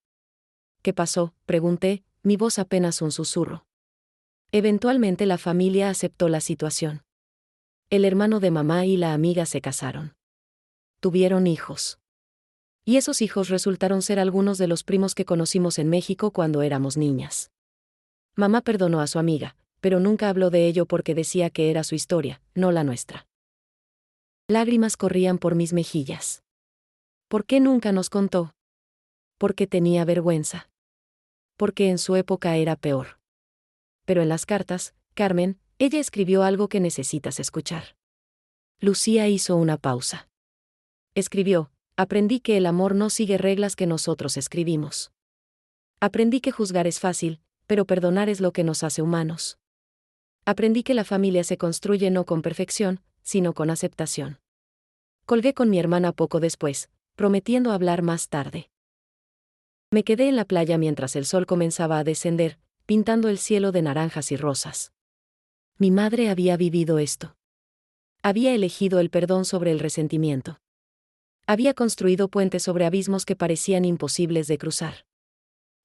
¿Qué pasó?, pregunté, mi voz apenas un susurro. Eventualmente la familia aceptó la situación. El hermano de mamá y la amiga se casaron. Tuvieron hijos. Y esos hijos resultaron ser algunos de los primos que conocimos en México cuando éramos niñas. Mamá perdonó a su amiga, pero nunca habló de ello porque decía que era su historia, no la nuestra. Lágrimas corrían por mis mejillas. ¿Por qué nunca nos contó? Porque tenía vergüenza. Porque en su época era peor. Pero en las cartas, Carmen, ella escribió algo que necesitas escuchar. Lucía hizo una pausa. Escribió: aprendí que el amor no sigue reglas que nosotros escribimos. Aprendí que juzgar es fácil, pero perdonar es lo que nos hace humanos. Aprendí que la familia se construye no con perfección, sino con aceptación. Colgué con mi hermana poco después, prometiendo hablar más tarde. Me quedé en la playa mientras el sol comenzaba a descender, pintando el cielo de naranjas y rosas. Mi madre había vivido esto. Había elegido el perdón sobre el resentimiento. Había construido puentes sobre abismos que parecían imposibles de cruzar.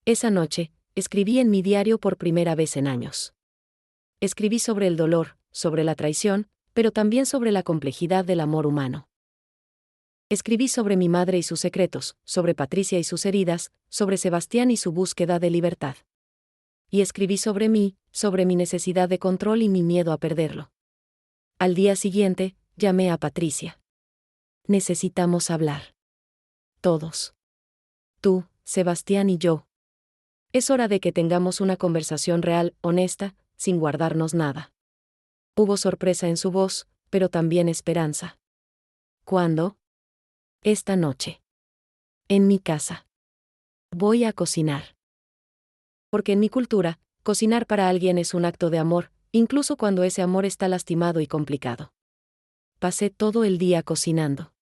Esa noche, escribí en mi diario por primera vez en años. Escribí sobre el dolor, sobre la traición, pero también sobre la complejidad del amor humano. Escribí sobre mi madre y sus secretos, sobre Patricia y sus heridas, sobre Sebastián y su búsqueda de libertad. Y escribí sobre mí, sobre mi necesidad de control y mi miedo a perderlo. Al día siguiente, llamé a Patricia. Necesitamos hablar. Todos. Tú, Sebastián y yo. Es hora de que tengamos una conversación real, honesta, sin guardarnos nada. Hubo sorpresa en su voz, pero también esperanza. ¿Cuándo? Esta noche. En mi casa. Voy a cocinar. Porque en mi cultura, cocinar para alguien es un acto de amor, incluso cuando ese amor está lastimado y complicado. Pasé todo el día cocinando.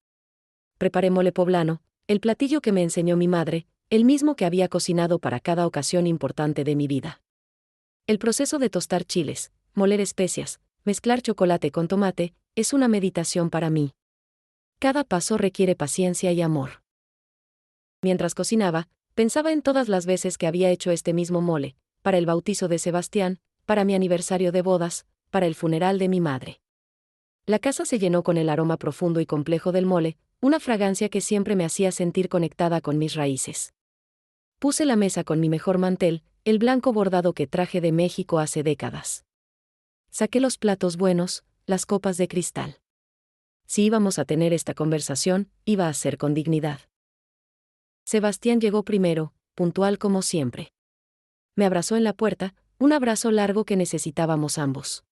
Preparé mole poblano, el platillo que me enseñó mi madre, el mismo que había cocinado para cada ocasión importante de mi vida. El proceso de tostar chiles, moler especias, mezclar chocolate con tomate, es una meditación para mí. Cada paso requiere paciencia y amor. Mientras cocinaba, pensaba en todas las veces que había hecho este mismo mole, para el bautizo de Sebastián, para mi aniversario de bodas, para el funeral de mi madre. La casa se llenó con el aroma profundo y complejo del mole, una fragancia que siempre me hacía sentir conectada con mis raíces. Puse la mesa con mi mejor mantel, el blanco bordado que traje de México hace décadas. Saqué los platos buenos, las copas de cristal. Si íbamos a tener esta conversación, iba a ser con dignidad. Sebastián llegó primero, puntual como siempre. Me abrazó en la puerta, un abrazo largo que necesitábamos ambos.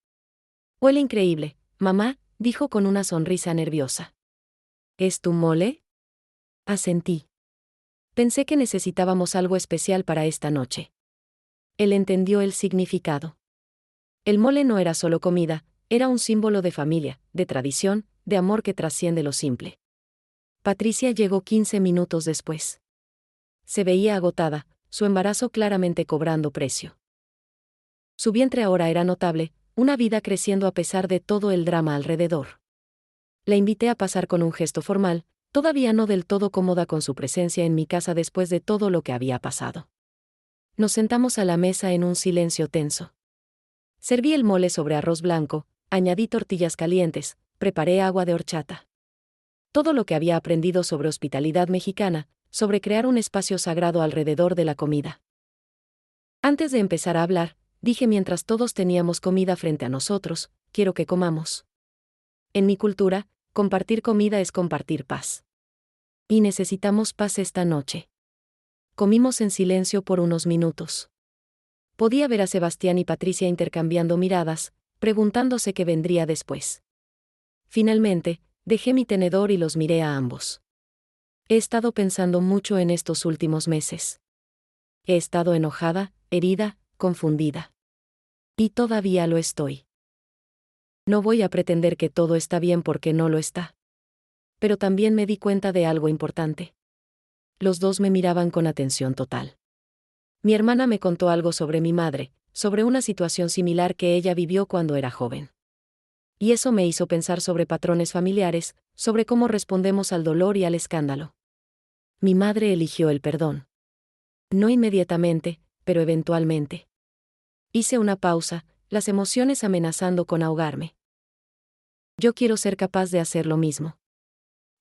Huele increíble, mamá, dijo con una sonrisa nerviosa. ¿Es tu mole? Asentí. Pensé que necesitábamos algo especial para esta noche. Él entendió el significado. El mole no era solo comida, era un símbolo de familia, de tradición, de amor que trasciende lo simple. Patricia llegó 15 minutos después. Se veía agotada, su embarazo claramente cobrando precio. Su vientre ahora era notable, una vida creciendo a pesar de todo el drama alrededor. La invité a pasar con un gesto formal, todavía no del todo cómoda con su presencia en mi casa después de todo lo que había pasado. Nos sentamos a la mesa en un silencio tenso. Serví el mole sobre arroz blanco, añadí tortillas calientes, preparé agua de horchata. Todo lo que había aprendido sobre hospitalidad mexicana, sobre crear un espacio sagrado alrededor de la comida. Antes de empezar a hablar, dije mientras todos teníamos comida frente a nosotros, quiero que comamos. En mi cultura, compartir comida es compartir paz. Y necesitamos paz esta noche. Comimos en silencio por unos minutos. Podía ver a Sebastián y Patricia intercambiando miradas, preguntándose qué vendría después. Finalmente, dejé mi tenedor y los miré a ambos. He estado pensando mucho en estos últimos meses. He estado enojada, herida, confundida. Y todavía lo estoy. No voy a pretender que todo está bien porque no lo está. Pero también me di cuenta de algo importante. Los dos me miraban con atención total. Mi hermana me contó algo sobre mi madre, sobre una situación similar que ella vivió cuando era joven. Y eso me hizo pensar sobre patrones familiares, sobre cómo respondemos al dolor y al escándalo. Mi madre eligió el perdón. No inmediatamente, pero eventualmente. Hice una pausa, las emociones amenazando con ahogarme. Yo quiero ser capaz de hacer lo mismo.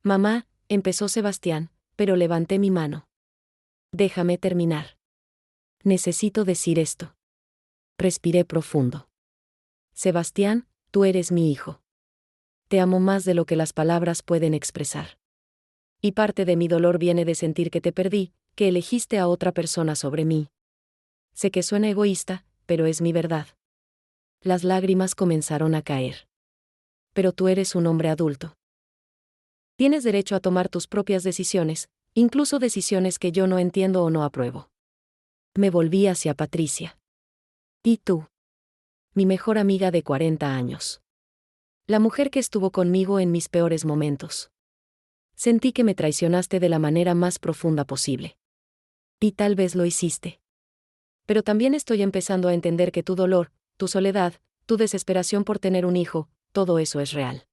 Mamá, empezó Sebastián, pero levanté mi mano. Déjame terminar. Necesito decir esto. Respiré profundo. Sebastián, tú eres mi hijo. Te amo más de lo que las palabras pueden expresar. Y parte de mi dolor viene de sentir que te perdí, que elegiste a otra persona sobre mí. Sé que suena egoísta, pero es mi verdad. Las lágrimas comenzaron a caer. Pero tú eres un hombre adulto. Tienes derecho a tomar tus propias decisiones, incluso decisiones que yo no entiendo o no apruebo. Me volví hacia Patricia. ¿Y tú? Mi mejor amiga de 40 años. La mujer que estuvo conmigo en mis peores momentos. Sentí que me traicionaste de la manera más profunda posible. Y tal vez lo hiciste. Pero también estoy empezando a entender que tu dolor, tu soledad, tu desesperación por tener un hijo, todo eso es real.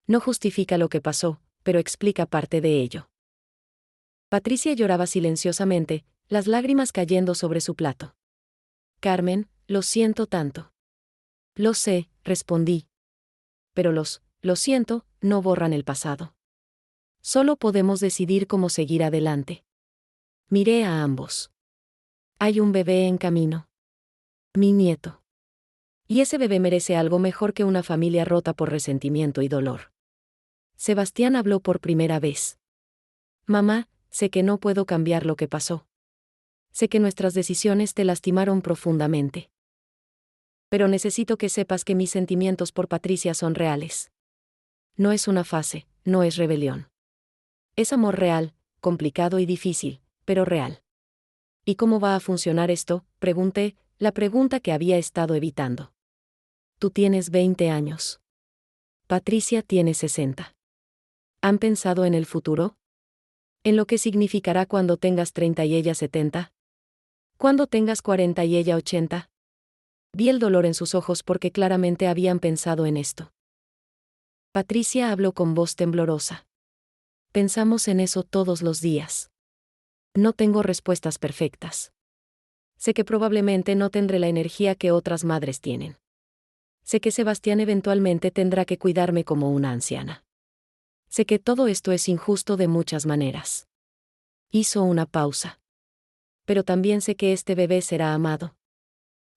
No justifica lo que pasó, pero explica parte de ello. Patricia lloraba silenciosamente, las lágrimas cayendo sobre su plato. Carmen, lo siento tanto. Lo sé, respondí. Pero lo siento, no borran el pasado. Solo podemos decidir cómo seguir adelante. Miré a ambos. Hay un bebé en camino. Mi nieto. Y ese bebé merece algo mejor que una familia rota por resentimiento y dolor. Sebastián habló por primera vez. Mamá, sé que no puedo cambiar lo que pasó. Sé que nuestras decisiones te lastimaron profundamente. Pero necesito que sepas que mis sentimientos por Patricia son reales. No es una fase, no es rebelión. Es amor real, complicado y difícil, pero real. ¿Y cómo va a funcionar esto?, pregunté, la pregunta que había estado evitando. Tú tienes 20 años. Patricia tiene 60. ¿Han pensado en el futuro? ¿En lo que significará cuando tengas 30 y ella 70? ¿Cuando tengas 40 y ella 80? Vi el dolor en sus ojos porque claramente habían pensado en esto. Patricia habló con voz temblorosa. Pensamos en eso todos los días. No tengo respuestas perfectas. Sé que probablemente no tendré la energía que otras madres tienen. Sé que Sebastián eventualmente tendrá que cuidarme como una anciana. Sé que todo esto es injusto de muchas maneras. Hizo una pausa. Pero también sé que este bebé será amado.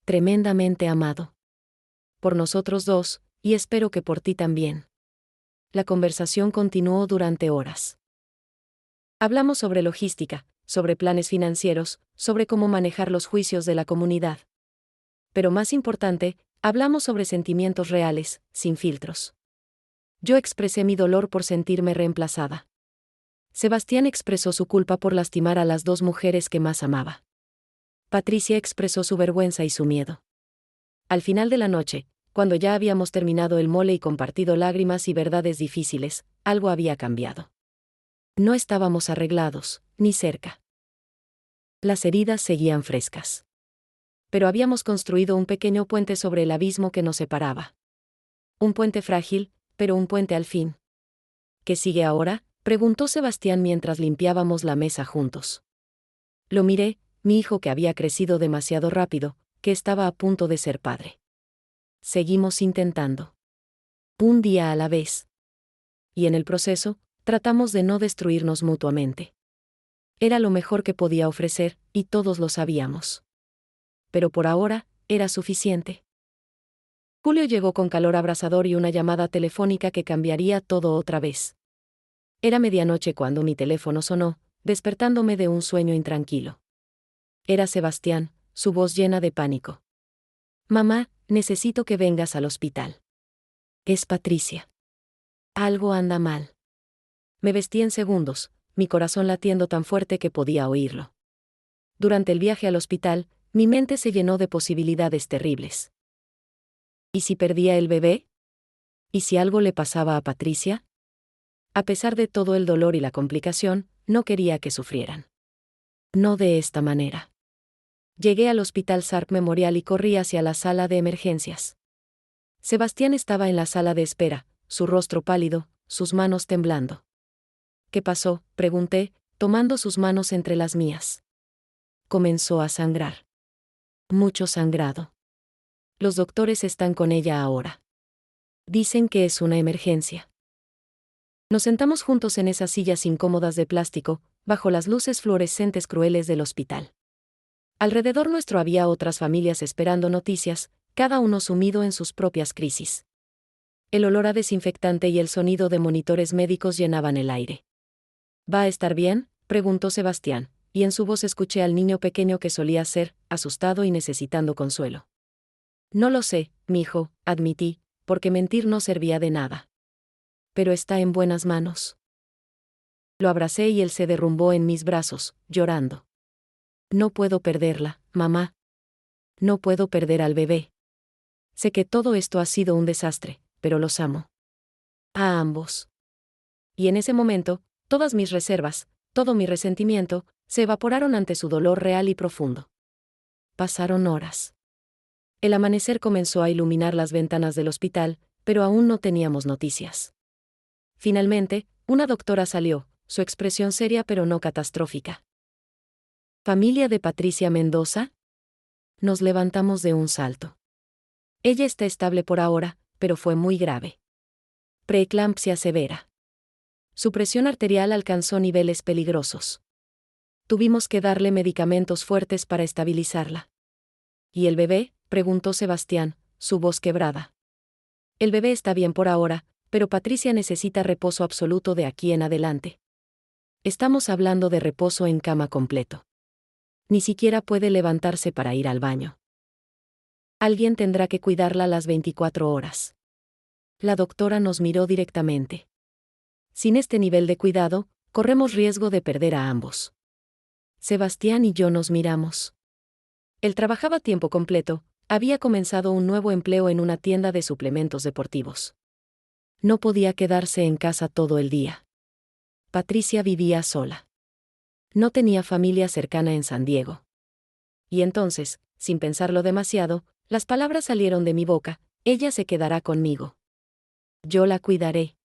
Tremendamente amado. Por nosotros dos, y espero que por ti también. La conversación continuó durante horas. Hablamos sobre logística, sobre planes financieros, sobre cómo manejar los juicios de la comunidad. Pero más importante, hablamos sobre sentimientos reales, sin filtros. Yo expresé mi dolor por sentirme reemplazada. Sebastián expresó su culpa por lastimar a las dos mujeres que más amaba. Patricia expresó su vergüenza y su miedo. Al final de la noche, cuando ya habíamos terminado el mole y compartido lágrimas y verdades difíciles, algo había cambiado. No estábamos arreglados, ni cerca. Las heridas seguían frescas. Pero habíamos construido un pequeño puente sobre el abismo que nos separaba. Un puente frágil, pero un puente al fin. ¿Qué sigue ahora?, preguntó Sebastián mientras limpiábamos la mesa juntos. Lo miré, mi hijo que había crecido demasiado rápido, que estaba a punto de ser padre. Seguimos intentando. Un día a la vez. Y en el proceso, tratamos de no destruirnos mutuamente. Era lo mejor que podía ofrecer, y todos lo sabíamos. Pero por ahora, era suficiente. Julio llegó con calor abrasador y una llamada telefónica que cambiaría todo otra vez. Era medianoche cuando mi teléfono sonó, despertándome de un sueño intranquilo. Era Sebastián, su voz llena de pánico. Mamá, necesito que vengas al hospital. Es Patricia. Algo anda mal. Me vestí en segundos, mi corazón latiendo tan fuerte que podía oírlo. Durante el viaje al hospital, mi mente se llenó de posibilidades terribles. ¿Y si perdía el bebé? ¿Y si algo le pasaba a Patricia? A pesar de todo el dolor y la complicación, no quería que sufrieran. No de esta manera. Llegué al Hospital Sarp Memorial y corrí hacia la sala de emergencias. Sebastián estaba en la sala de espera, su rostro pálido, sus manos temblando. ¿Qué pasó?, pregunté, tomando sus manos entre las mías. Comenzó a sangrar. Mucho sangrado. Los doctores están con ella ahora. Dicen que es una emergencia. Nos sentamos juntos en esas sillas incómodas de plástico, bajo las luces fluorescentes crueles del hospital. Alrededor nuestro había otras familias esperando noticias, cada uno sumido en sus propias crisis. El olor a desinfectante y el sonido de monitores médicos llenaban el aire. ¿Va a estar bien?, preguntó Sebastián, y en su voz escuché al niño pequeño que solía ser, asustado y necesitando consuelo. No lo sé, mijo, admití, porque mentir no servía de nada. Pero está en buenas manos. Lo abracé y él se derrumbó en mis brazos, llorando. No puedo perderla, mamá. No puedo perder al bebé. Sé que todo esto ha sido un desastre, pero los amo. A ambos. Y en ese momento, todas mis reservas, todo mi resentimiento, se evaporaron ante su dolor real y profundo. Pasaron horas. El amanecer comenzó a iluminar las ventanas del hospital, pero aún no teníamos noticias. Finalmente, una doctora salió, su expresión seria pero no catastrófica. ¿Familia de Patricia Mendoza? Nos levantamos de un salto. Ella está estable por ahora, pero fue muy grave. Preeclampsia severa. Su presión arterial alcanzó niveles peligrosos. Tuvimos que darle medicamentos fuertes para estabilizarla. ¿Y el bebé?, preguntó Sebastián, su voz quebrada. El bebé está bien por ahora, pero Patricia necesita reposo absoluto de aquí en adelante. Estamos hablando de reposo en cama completo. Ni siquiera puede levantarse para ir al baño. Alguien tendrá que cuidarla las 24 horas. La doctora nos miró directamente. Sin este nivel de cuidado, corremos riesgo de perder a ambos. Sebastián y yo nos miramos. Él trabajaba a tiempo completo, había comenzado un nuevo empleo en una tienda de suplementos deportivos. No podía quedarse en casa todo el día. Patricia vivía sola. No tenía familia cercana en San Diego. Y entonces, sin pensarlo demasiado, las palabras salieron de mi boca: ella se quedará conmigo. Yo la cuidaré.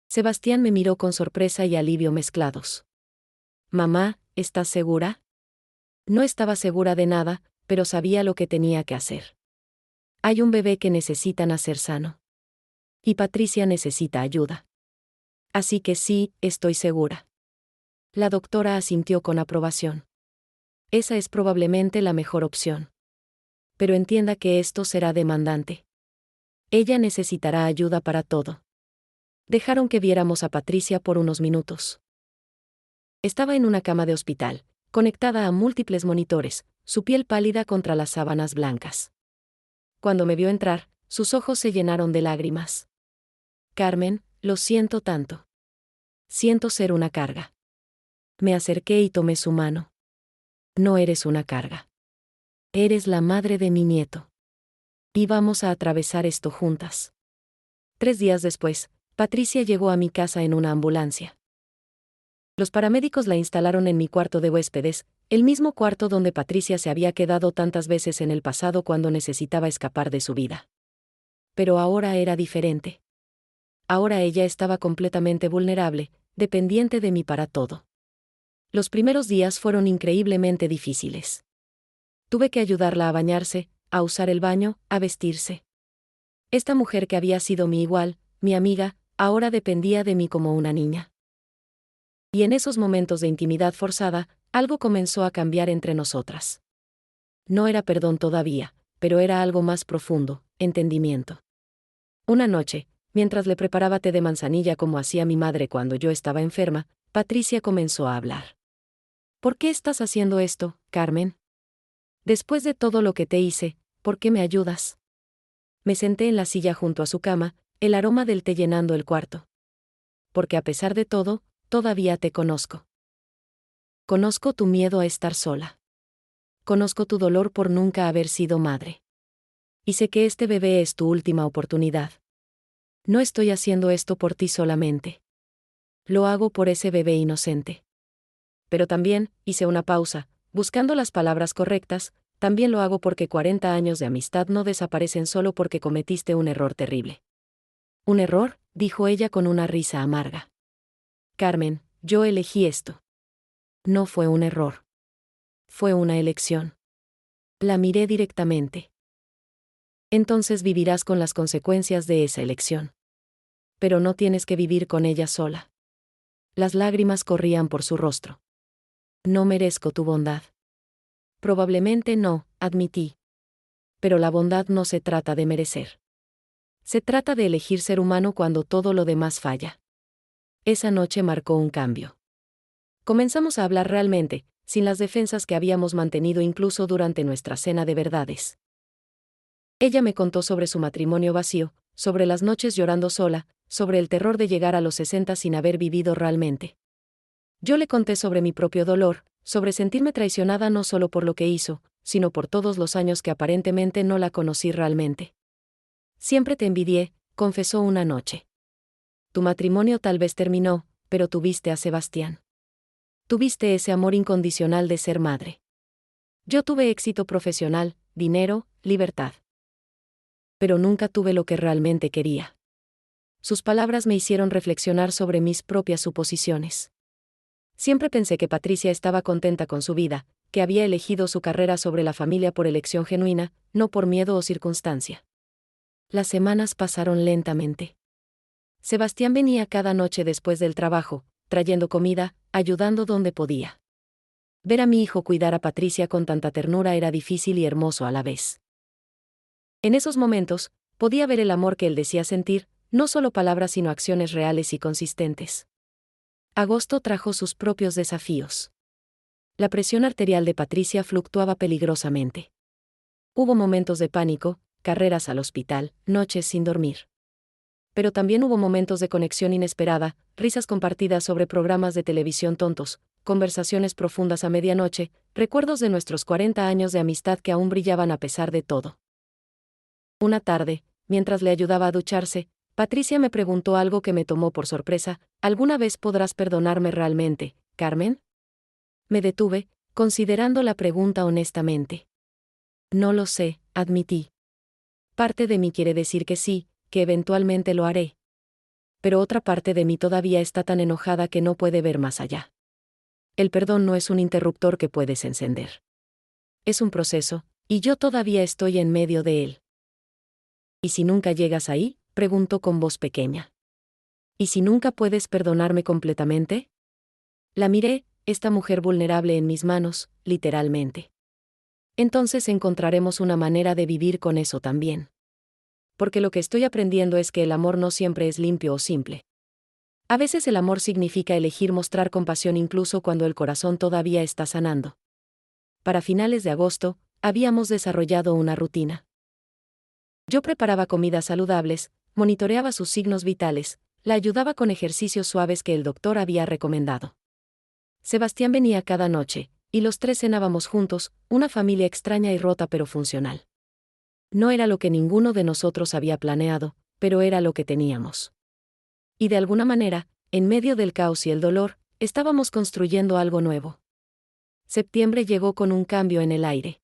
Sebastián me miró con sorpresa y alivio mezclados. Mamá, ¿estás segura? No estaba segura de nada, pero sabía lo que tenía que hacer. Hay un bebé que necesita nacer sano. Y Patricia necesita ayuda. Así que sí, estoy segura. La doctora asintió con aprobación. Esa es probablemente la mejor opción. Pero entienda que esto será demandante. Ella necesitará ayuda para todo. Dejaron que viéramos a Patricia por unos minutos. Estaba en una cama de hospital, conectada a múltiples monitores, su piel pálida contra las sábanas blancas. Cuando me vio entrar, sus ojos se llenaron de lágrimas. Carmen, lo siento tanto. Siento ser una carga. Me acerqué y tomé su mano. No eres una carga. Eres la madre de mi nieto. Y vamos a atravesar esto juntas. 3 días después, Patricia llegó a mi casa en una ambulancia. Los paramédicos la instalaron en mi cuarto de huéspedes, el mismo cuarto donde Patricia se había quedado tantas veces en el pasado cuando necesitaba escapar de su vida. Pero ahora era diferente. Ahora ella estaba completamente vulnerable, dependiente de mí para todo. Los primeros días fueron increíblemente difíciles. Tuve que ayudarla a bañarse, a usar el baño, a vestirse. Esta mujer que había sido mi igual, mi amiga, ahora dependía de mí como una niña. Y en esos momentos de intimidad forzada, algo comenzó a cambiar entre nosotras. No era perdón todavía, pero era algo más profundo: entendimiento. Una noche, mientras le preparaba té de manzanilla como hacía mi madre cuando yo estaba enferma, Patricia comenzó a hablar. ¿Por qué estás haciendo esto, Carmen? Después de todo lo que te hice, ¿por qué me ayudas? Me senté en la silla junto a su cama, el aroma del té llenando el cuarto. Porque a pesar de todo, todavía te conozco. Conozco tu miedo a estar sola. Conozco tu dolor por nunca haber sido madre. Y sé que este bebé es tu última oportunidad. No estoy haciendo esto por ti solamente. Lo hago por ese bebé inocente. Pero también, hice una pausa, buscando las palabras correctas, también lo hago porque 40 años de amistad no desaparecen solo porque cometiste un error terrible. ¿Un error?, dijo ella con una risa amarga. Carmen, yo elegí esto. No fue un error. Fue una elección. La miré directamente. Entonces vivirás con las consecuencias de esa elección. Pero no tienes que vivir con ella sola. Las lágrimas corrían por su rostro. No merezco tu bondad. Probablemente no, admití. Pero la bondad no se trata de merecer. Se trata de elegir ser humano cuando todo lo demás falla. Esa noche marcó un cambio. Comenzamos a hablar realmente, sin las defensas que habíamos mantenido incluso durante nuestra cena de verdades. Ella me contó sobre su matrimonio vacío, sobre las noches llorando sola, sobre el terror de llegar a los 60 sin haber vivido realmente. Yo le conté sobre mi propio dolor, sobre sentirme traicionada no solo por lo que hizo, sino por todos los años que aparentemente no la conocí realmente. Siempre te envidié, confesó una noche. Tu matrimonio tal vez terminó, pero tuviste a Sebastián. Tuviste ese amor incondicional de ser madre. Yo tuve éxito profesional, dinero, libertad. Pero nunca tuve lo que realmente quería. Sus palabras me hicieron reflexionar sobre mis propias suposiciones. Siempre pensé que Patricia estaba contenta con su vida, que había elegido su carrera sobre la familia por elección genuina, no por miedo o circunstancia. Las semanas pasaron lentamente. Sebastián venía cada noche después del trabajo, trayendo comida, ayudando donde podía. Ver a mi hijo cuidar a Patricia con tanta ternura era difícil y hermoso a la vez. En esos momentos, podía ver el amor que él decía sentir, no solo palabras sino acciones reales y consistentes. Agosto trajo sus propios desafíos. La presión arterial de Patricia fluctuaba peligrosamente. Hubo momentos de pánico, carreras al hospital, noches sin dormir. Pero también hubo momentos de conexión inesperada, risas compartidas sobre programas de televisión tontos, conversaciones profundas a medianoche, recuerdos de nuestros 40 años de amistad que aún brillaban a pesar de todo. Una tarde, mientras le ayudaba a ducharse, Patricia me preguntó algo que me tomó por sorpresa: ¿alguna vez podrás perdonarme realmente, Carmen? Me detuve, considerando la pregunta honestamente. No lo sé, admití. Parte de mí quiere decir que sí, que eventualmente lo haré. Pero otra parte de mí todavía está tan enojada que no puede ver más allá. El perdón no es un interruptor que puedes encender. Es un proceso, y yo todavía estoy en medio de él. ¿Y si nunca llegas ahí?, preguntó con voz pequeña. ¿Y si nunca puedes perdonarme completamente? La miré, esta mujer vulnerable en mis manos, literalmente. Entonces encontraremos una manera de vivir con eso también. Porque lo que estoy aprendiendo es que el amor no siempre es limpio o simple. A veces el amor significa elegir mostrar compasión incluso cuando el corazón todavía está sanando. Para finales de agosto, habíamos desarrollado una rutina. Yo preparaba comidas saludables, monitoreaba sus signos vitales, la ayudaba con ejercicios suaves que el doctor había recomendado. Sebastián venía cada noche, y los tres cenábamos juntos, una familia extraña y rota pero funcional. No era lo que ninguno de nosotros había planeado, pero era lo que teníamos. Y de alguna manera, en medio del caos y el dolor, estábamos construyendo algo nuevo. Septiembre llegó con un cambio en el aire.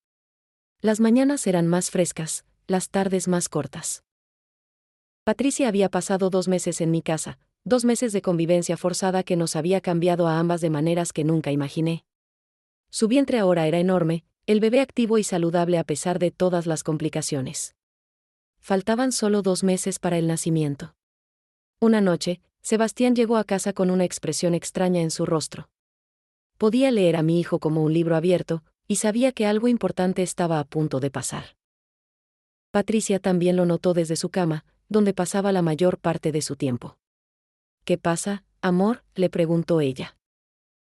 Las mañanas eran más frescas, las tardes más cortas. Patricia había pasado 2 meses en mi casa, 2 meses de convivencia forzada que nos había cambiado a ambas de maneras que nunca imaginé. Su vientre ahora era enorme, el bebé activo y saludable a pesar de todas las complicaciones. Faltaban solo 2 meses para el nacimiento. Una noche, Sebastián llegó a casa con una expresión extraña en su rostro. Podía leer a mi hijo como un libro abierto, y sabía que algo importante estaba a punto de pasar. Patricia también lo notó desde su cama, donde pasaba la mayor parte de su tiempo. ¿Qué pasa, amor?, le preguntó ella.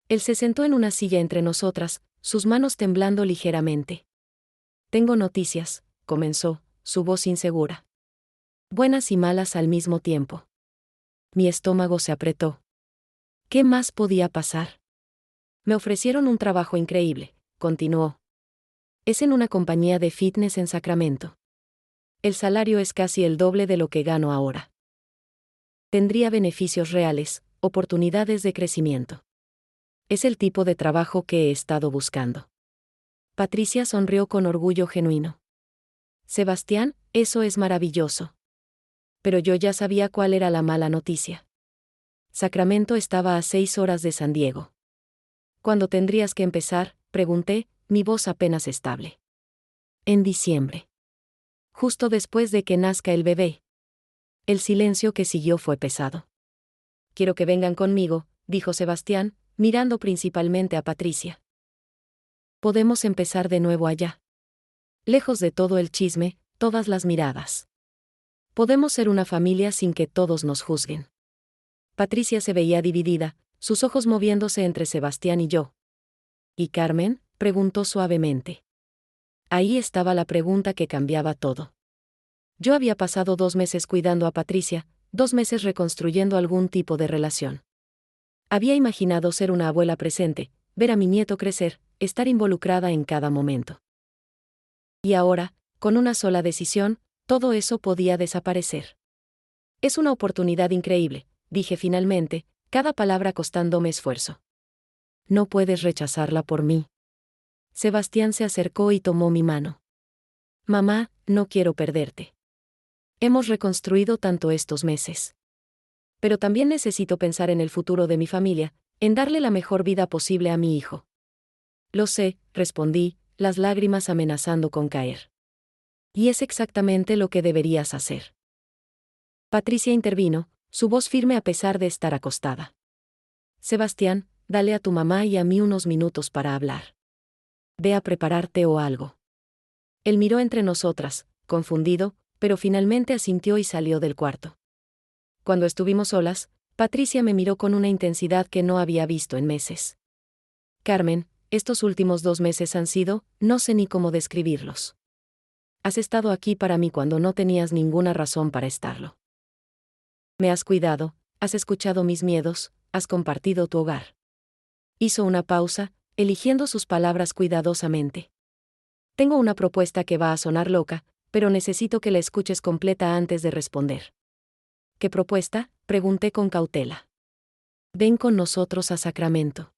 Él se sentó en una silla entre nosotras, sus manos temblando ligeramente. Tengo noticias, comenzó, su voz insegura. Buenas y malas al mismo tiempo. Mi estómago se apretó. ¿Qué más podía pasar? Me ofrecieron un trabajo increíble, continuó. Es en una compañía de fitness en Sacramento. El salario es casi el doble de lo que gano ahora. Tendría beneficios reales, oportunidades de crecimiento. Es el tipo de trabajo que he estado buscando. Patricia sonrió con orgullo genuino. Sebastián, eso es maravilloso. Pero yo ya sabía cuál era la mala noticia. Sacramento estaba a 6 horas de San Diego. ¿Cuándo tendrías que empezar?, pregunté, mi voz apenas estable. En diciembre. Justo después de que nazca el bebé. El silencio que siguió fue pesado. Quiero que vengan conmigo, dijo Sebastián, mirando principalmente a Patricia. Podemos empezar de nuevo allá. Lejos de todo el chisme, todas las miradas. Podemos ser una familia sin que todos nos juzguen. Patricia se veía dividida, sus ojos moviéndose entre Sebastián y yo. ¿Y Carmen?, preguntó suavemente. Ahí estaba la pregunta que cambiaba todo. Yo había pasado 2 meses cuidando a Patricia, 2 meses reconstruyendo algún tipo de relación. Había imaginado ser una abuela presente, ver a mi nieto crecer, estar involucrada en cada momento. Y ahora, con una sola decisión, todo eso podía desaparecer. Es una oportunidad increíble, dije finalmente, cada palabra costándome esfuerzo. No puedes rechazarla por mí. Sebastián se acercó y tomó mi mano. Mamá, no quiero perderte. Hemos reconstruido tanto estos meses. Pero también necesito pensar en el futuro de mi familia, en darle la mejor vida posible a mi hijo. Lo sé, respondí, las lágrimas amenazando con caer. Y es exactamente lo que deberías hacer. Patricia intervino, su voz firme a pesar de estar acostada. Sebastián, dale a tu mamá y a mí unos minutos para hablar. Ve a prepararte o algo. Él miró entre nosotras, confundido, pero finalmente asintió y salió del cuarto. Cuando estuvimos solas, Patricia me miró con una intensidad que no había visto en meses. Carmen, estos últimos 2 meses han sido, no sé ni cómo describirlos. Has estado aquí para mí cuando no tenías ninguna razón para estarlo. Me has cuidado, has escuchado mis miedos, has compartido tu hogar. Hizo una pausa, eligiendo sus palabras cuidadosamente. Tengo una propuesta que va a sonar loca, pero necesito que la escuches completa antes de responder. ¿Qué propuesta?, pregunté con cautela. Ven con nosotros a Sacramento.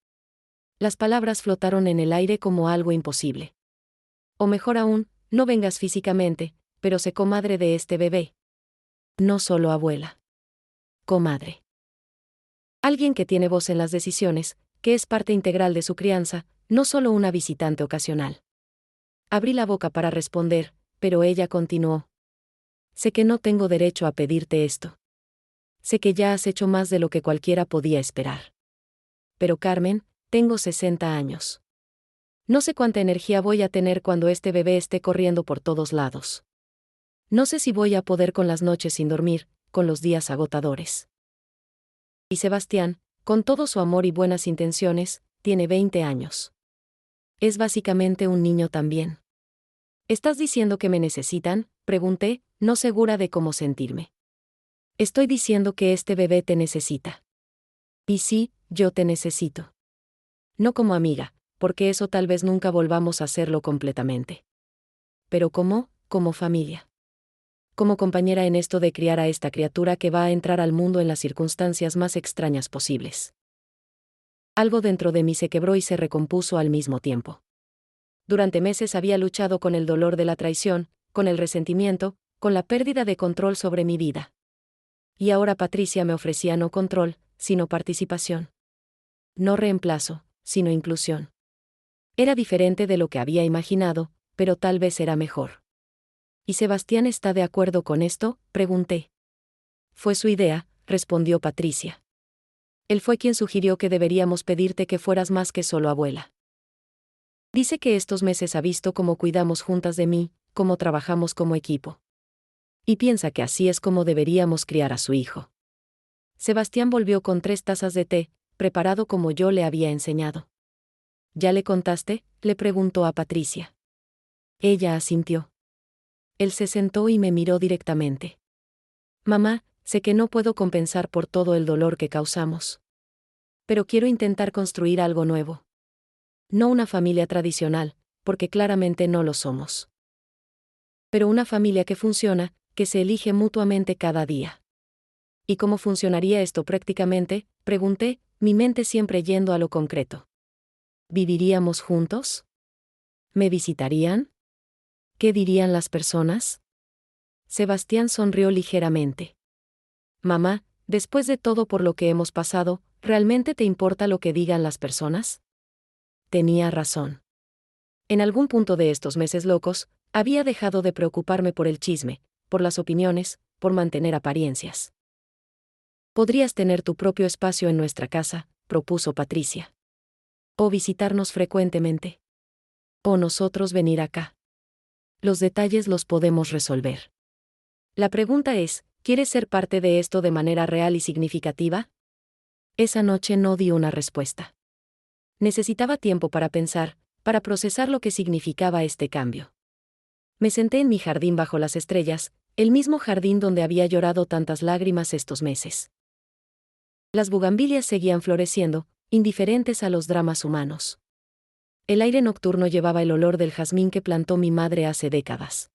Las palabras flotaron en el aire como algo imposible. O mejor aún, no vengas físicamente, pero sé comadre de este bebé. No solo abuela. Comadre. Alguien que tiene voz en las decisiones, que es parte integral de su crianza, no solo una visitante ocasional. Abrí la boca para responder, pero ella continuó. Sé que no tengo derecho a pedirte esto. Sé que ya has hecho más de lo que cualquiera podía esperar. Pero Carmen, tengo 60 años. No sé cuánta energía voy a tener cuando este bebé esté corriendo por todos lados. No sé si voy a poder con las noches sin dormir, con los días agotadores. Y Sebastián, con todo su amor y buenas intenciones, tiene 20 años. Es básicamente un niño también. ¿Estás diciendo que me necesitan?, pregunté, no segura de cómo sentirme. Estoy diciendo que este bebé te necesita. Y sí, yo te necesito. No como amiga, porque eso tal vez nunca volvamos a hacerlo completamente. Pero como familia. Como compañera en esto de criar a esta criatura que va a entrar al mundo en las circunstancias más extrañas posibles. Algo dentro de mí se quebró y se recompuso al mismo tiempo. Durante meses había luchado con el dolor de la traición, con el resentimiento, con la pérdida de control sobre mi vida. Y ahora Patricia me ofrecía no control, sino participación. No reemplazo, sino inclusión. Era diferente de lo que había imaginado, pero tal vez era mejor. ¿Y Sebastián está de acuerdo con esto?, pregunté. Fue su idea, respondió Patricia. Él fue quien sugirió que deberíamos pedirte que fueras más que solo abuela. Dice que estos meses ha visto cómo cuidamos juntas de mí, cómo trabajamos como equipo. Y piensa que así es como deberíamos criar a su hijo. Sebastián volvió con 3 tazas de té, preparado como yo le había enseñado. ¿Ya le contaste?, le preguntó a Patricia. Ella asintió. Él se sentó y me miró directamente. Mamá, sé que no puedo compensar por todo el dolor que causamos. Pero quiero intentar construir algo nuevo. No una familia tradicional, porque claramente no lo somos. Pero una familia que funciona, que se elige mutuamente cada día. ¿Y cómo funcionaría esto prácticamente?, pregunté, mi mente siempre yendo a lo concreto. ¿Viviríamos juntos? ¿Me visitarían? ¿Qué dirían las personas? Sebastián sonrió ligeramente. Mamá, después de todo por lo que hemos pasado, ¿realmente te importa lo que digan las personas? Tenía razón. En algún punto de estos meses locos, había dejado de preocuparme por el chisme, por las opiniones, por mantener apariencias. Podrías tener tu propio espacio en nuestra casa, propuso Patricia. O visitarnos frecuentemente. O nosotros venir acá. Los detalles los podemos resolver. La pregunta es, ¿quieres ser parte de esto de manera real y significativa? Esa noche no di una respuesta. Necesitaba tiempo para pensar, para procesar lo que significaba este cambio. Me senté en mi jardín bajo las estrellas, el mismo jardín donde había llorado tantas lágrimas estos meses. Las bugambilias seguían floreciendo, indiferentes a los dramas humanos. El aire nocturno llevaba el olor del jazmín que plantó mi madre hace décadas.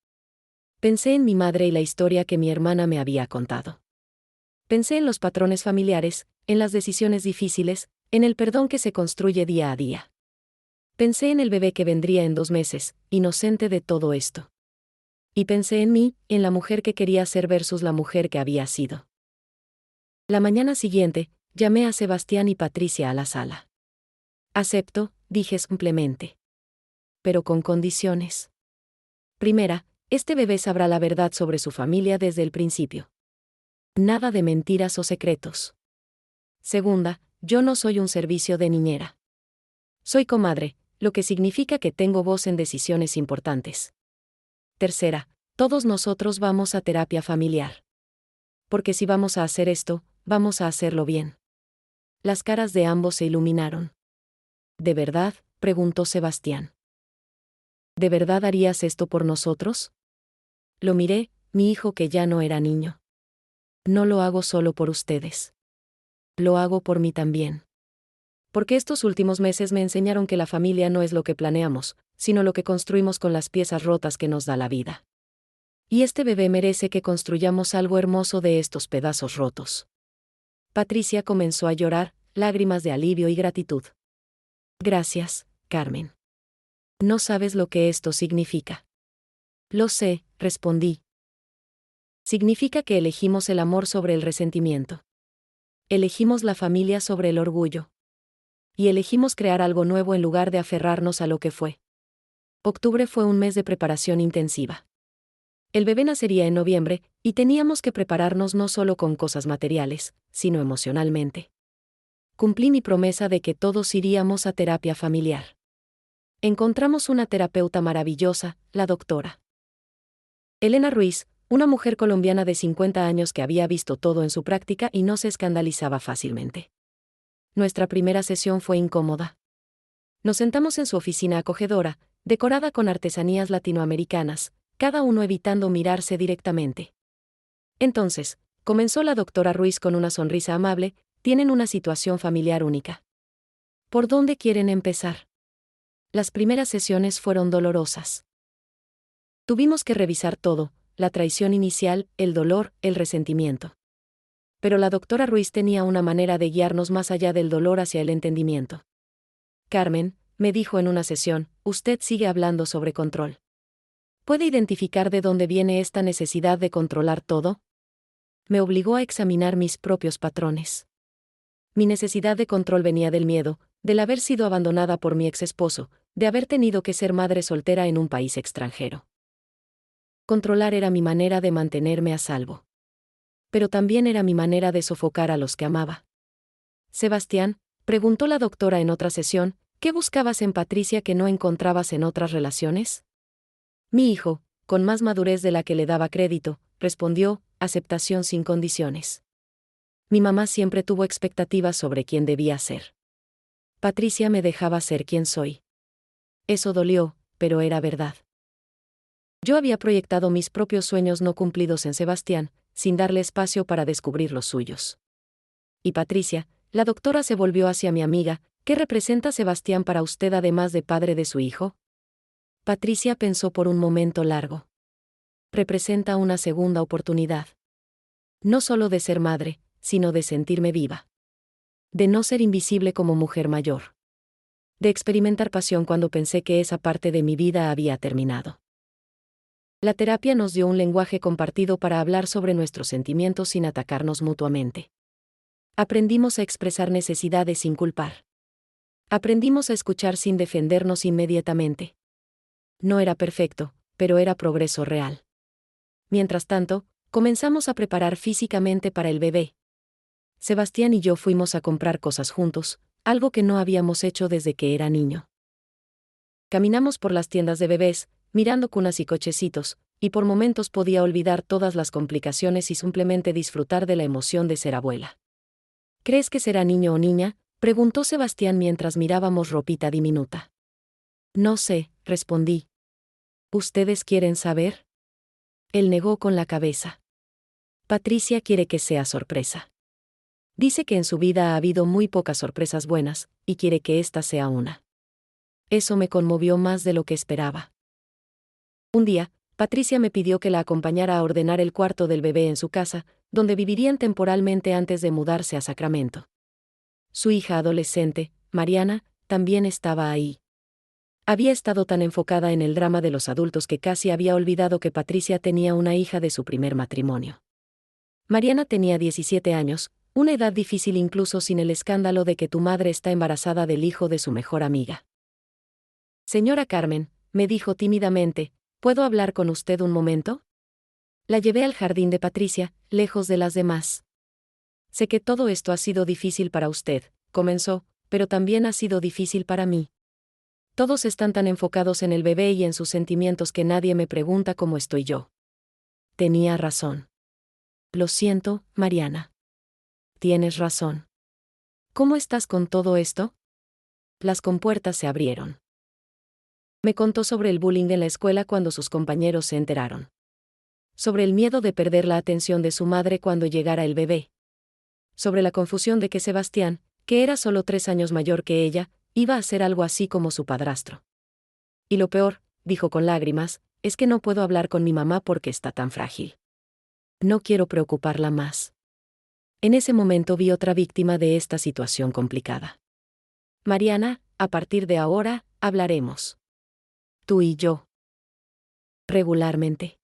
Pensé en mi madre y la historia que mi hermana me había contado. Pensé en los patrones familiares, en las decisiones difíciles, en el perdón que se construye día a día. Pensé en el bebé que vendría en 2 meses, inocente de todo esto. Y pensé en mí, en la mujer que quería ser versus la mujer que había sido. La mañana siguiente, llamé a Sebastián y Patricia a la sala. Acepto, dije simplemente. Pero con condiciones. Primera, este bebé sabrá la verdad sobre su familia desde el principio. Nada de mentiras o secretos. Segunda, yo no soy un servicio de niñera. Soy comadre, lo que significa que tengo voz en decisiones importantes. Tercera, todos nosotros vamos a terapia familiar. Porque si vamos a hacer esto, vamos a hacerlo bien. Las caras de ambos se iluminaron. ¿De verdad?, preguntó Sebastián. ¿De verdad harías esto por nosotros? Lo miré, mi hijo que ya no era niño. No lo hago solo por ustedes. Lo hago por mí también. Porque estos últimos meses me enseñaron que la familia no es lo que planeamos, sino lo que construimos con las piezas rotas que nos da la vida. Y este bebé merece que construyamos algo hermoso de estos pedazos rotos. Patricia comenzó a llorar, lágrimas de alivio y gratitud. Gracias, Carmen. No sabes lo que esto significa. Lo sé, respondí. Significa que elegimos el amor sobre el resentimiento. Elegimos la familia sobre el orgullo. Y elegimos crear algo nuevo en lugar de aferrarnos a lo que fue. Octubre fue un mes de preparación intensiva. El bebé nacería en noviembre, y teníamos que prepararnos no solo con cosas materiales, sino emocionalmente. Cumplí mi promesa de que todos iríamos a terapia familiar. Encontramos una terapeuta maravillosa, la doctora Elena Ruiz, una mujer colombiana de 50 años que había visto todo en su práctica y no se escandalizaba fácilmente. Nuestra primera sesión fue incómoda. Nos sentamos en su oficina acogedora, decorada con artesanías latinoamericanas, cada uno evitando mirarse directamente. Entonces, comenzó la doctora Ruiz con una sonrisa amable, tienen una situación familiar única. ¿Por dónde quieren empezar? Las primeras sesiones fueron dolorosas. Tuvimos que revisar todo, la traición inicial, el dolor, el resentimiento. Pero la doctora Ruiz tenía una manera de guiarnos más allá del dolor hacia el entendimiento. Carmen, me dijo en una sesión, usted sigue hablando sobre control. ¿Puede identificar de dónde viene esta necesidad de controlar todo? Me obligó a examinar mis propios patrones. Mi necesidad de control venía del miedo, del haber sido abandonada por mi exesposo, de haber tenido que ser madre soltera en un país extranjero. Controlar era mi manera de mantenerme a salvo. Pero también era mi manera de sofocar a los que amaba. Sebastián, preguntó la doctora en otra sesión, ¿qué buscabas en Patricia que no encontrabas en otras relaciones? Mi hijo, con más madurez de la que le daba crédito, respondió, aceptación sin condiciones. Mi mamá siempre tuvo expectativas sobre quién debía ser. Patricia me dejaba ser quien soy. Eso dolió, pero era verdad. Yo había proyectado mis propios sueños no cumplidos en Sebastián, sin darle espacio para descubrir los suyos. Y Patricia, la doctora se volvió hacia mi amiga, ¿qué representa Sebastián para usted además de padre de su hijo? Patricia pensó por un momento largo. Representa una segunda oportunidad. No solo de ser madre, sino de sentirme viva. De no ser invisible como mujer mayor. De experimentar pasión cuando pensé que esa parte de mi vida había terminado. La terapia nos dio un lenguaje compartido para hablar sobre nuestros sentimientos sin atacarnos mutuamente. Aprendimos a expresar necesidades sin culpar. Aprendimos a escuchar sin defendernos inmediatamente. No era perfecto, pero era progreso real. Mientras tanto, comenzamos a preparar físicamente para el bebé. Sebastián y yo fuimos a comprar cosas juntos, algo que no habíamos hecho desde que era niño. Caminamos por las tiendas de bebés, mirando cunas y cochecitos, y por momentos podía olvidar todas las complicaciones y simplemente disfrutar de la emoción de ser abuela. ¿Crees que será niño o niña?, preguntó Sebastián mientras mirábamos ropita diminuta. No sé, respondí. ¿Ustedes quieren saber? Él negó con la cabeza. Patricia quiere que sea sorpresa. Dice que en su vida ha habido muy pocas sorpresas buenas, y quiere que esta sea una. Eso me conmovió más de lo que esperaba. Un día, Patricia me pidió que la acompañara a ordenar el cuarto del bebé en su casa, donde vivirían temporalmente antes de mudarse a Sacramento. Su hija adolescente, Mariana, también estaba ahí. Había estado tan enfocada en el drama de los adultos que casi había olvidado que Patricia tenía una hija de su primer matrimonio. Mariana tenía 17 años, una edad difícil incluso sin el escándalo de que tu madre está embarazada del hijo de su mejor amiga. Señora Carmen, me dijo tímidamente, ¿puedo hablar con usted un momento? La llevé al jardín de Patricia, lejos de las demás. Sé que todo esto ha sido difícil para usted, comenzó, pero también ha sido difícil para mí. Todos están tan enfocados en el bebé y en sus sentimientos que nadie me pregunta cómo estoy yo. Tenía razón. Lo siento, Mariana. Tienes razón. ¿Cómo estás con todo esto? Las compuertas se abrieron. Me contó sobre el bullying en la escuela cuando sus compañeros se enteraron. Sobre el miedo de perder la atención de su madre cuando llegara el bebé. Sobre la confusión de que Sebastián, que era solo 3 años mayor que ella, iba a ser algo así como su padrastro. Y lo peor, dijo con lágrimas, es que no puedo hablar con mi mamá porque está tan frágil. No quiero preocuparla más. En ese momento vi otra víctima de esta situación complicada. Mariana, a partir de ahora, hablaremos. Tú y yo. Regularmente.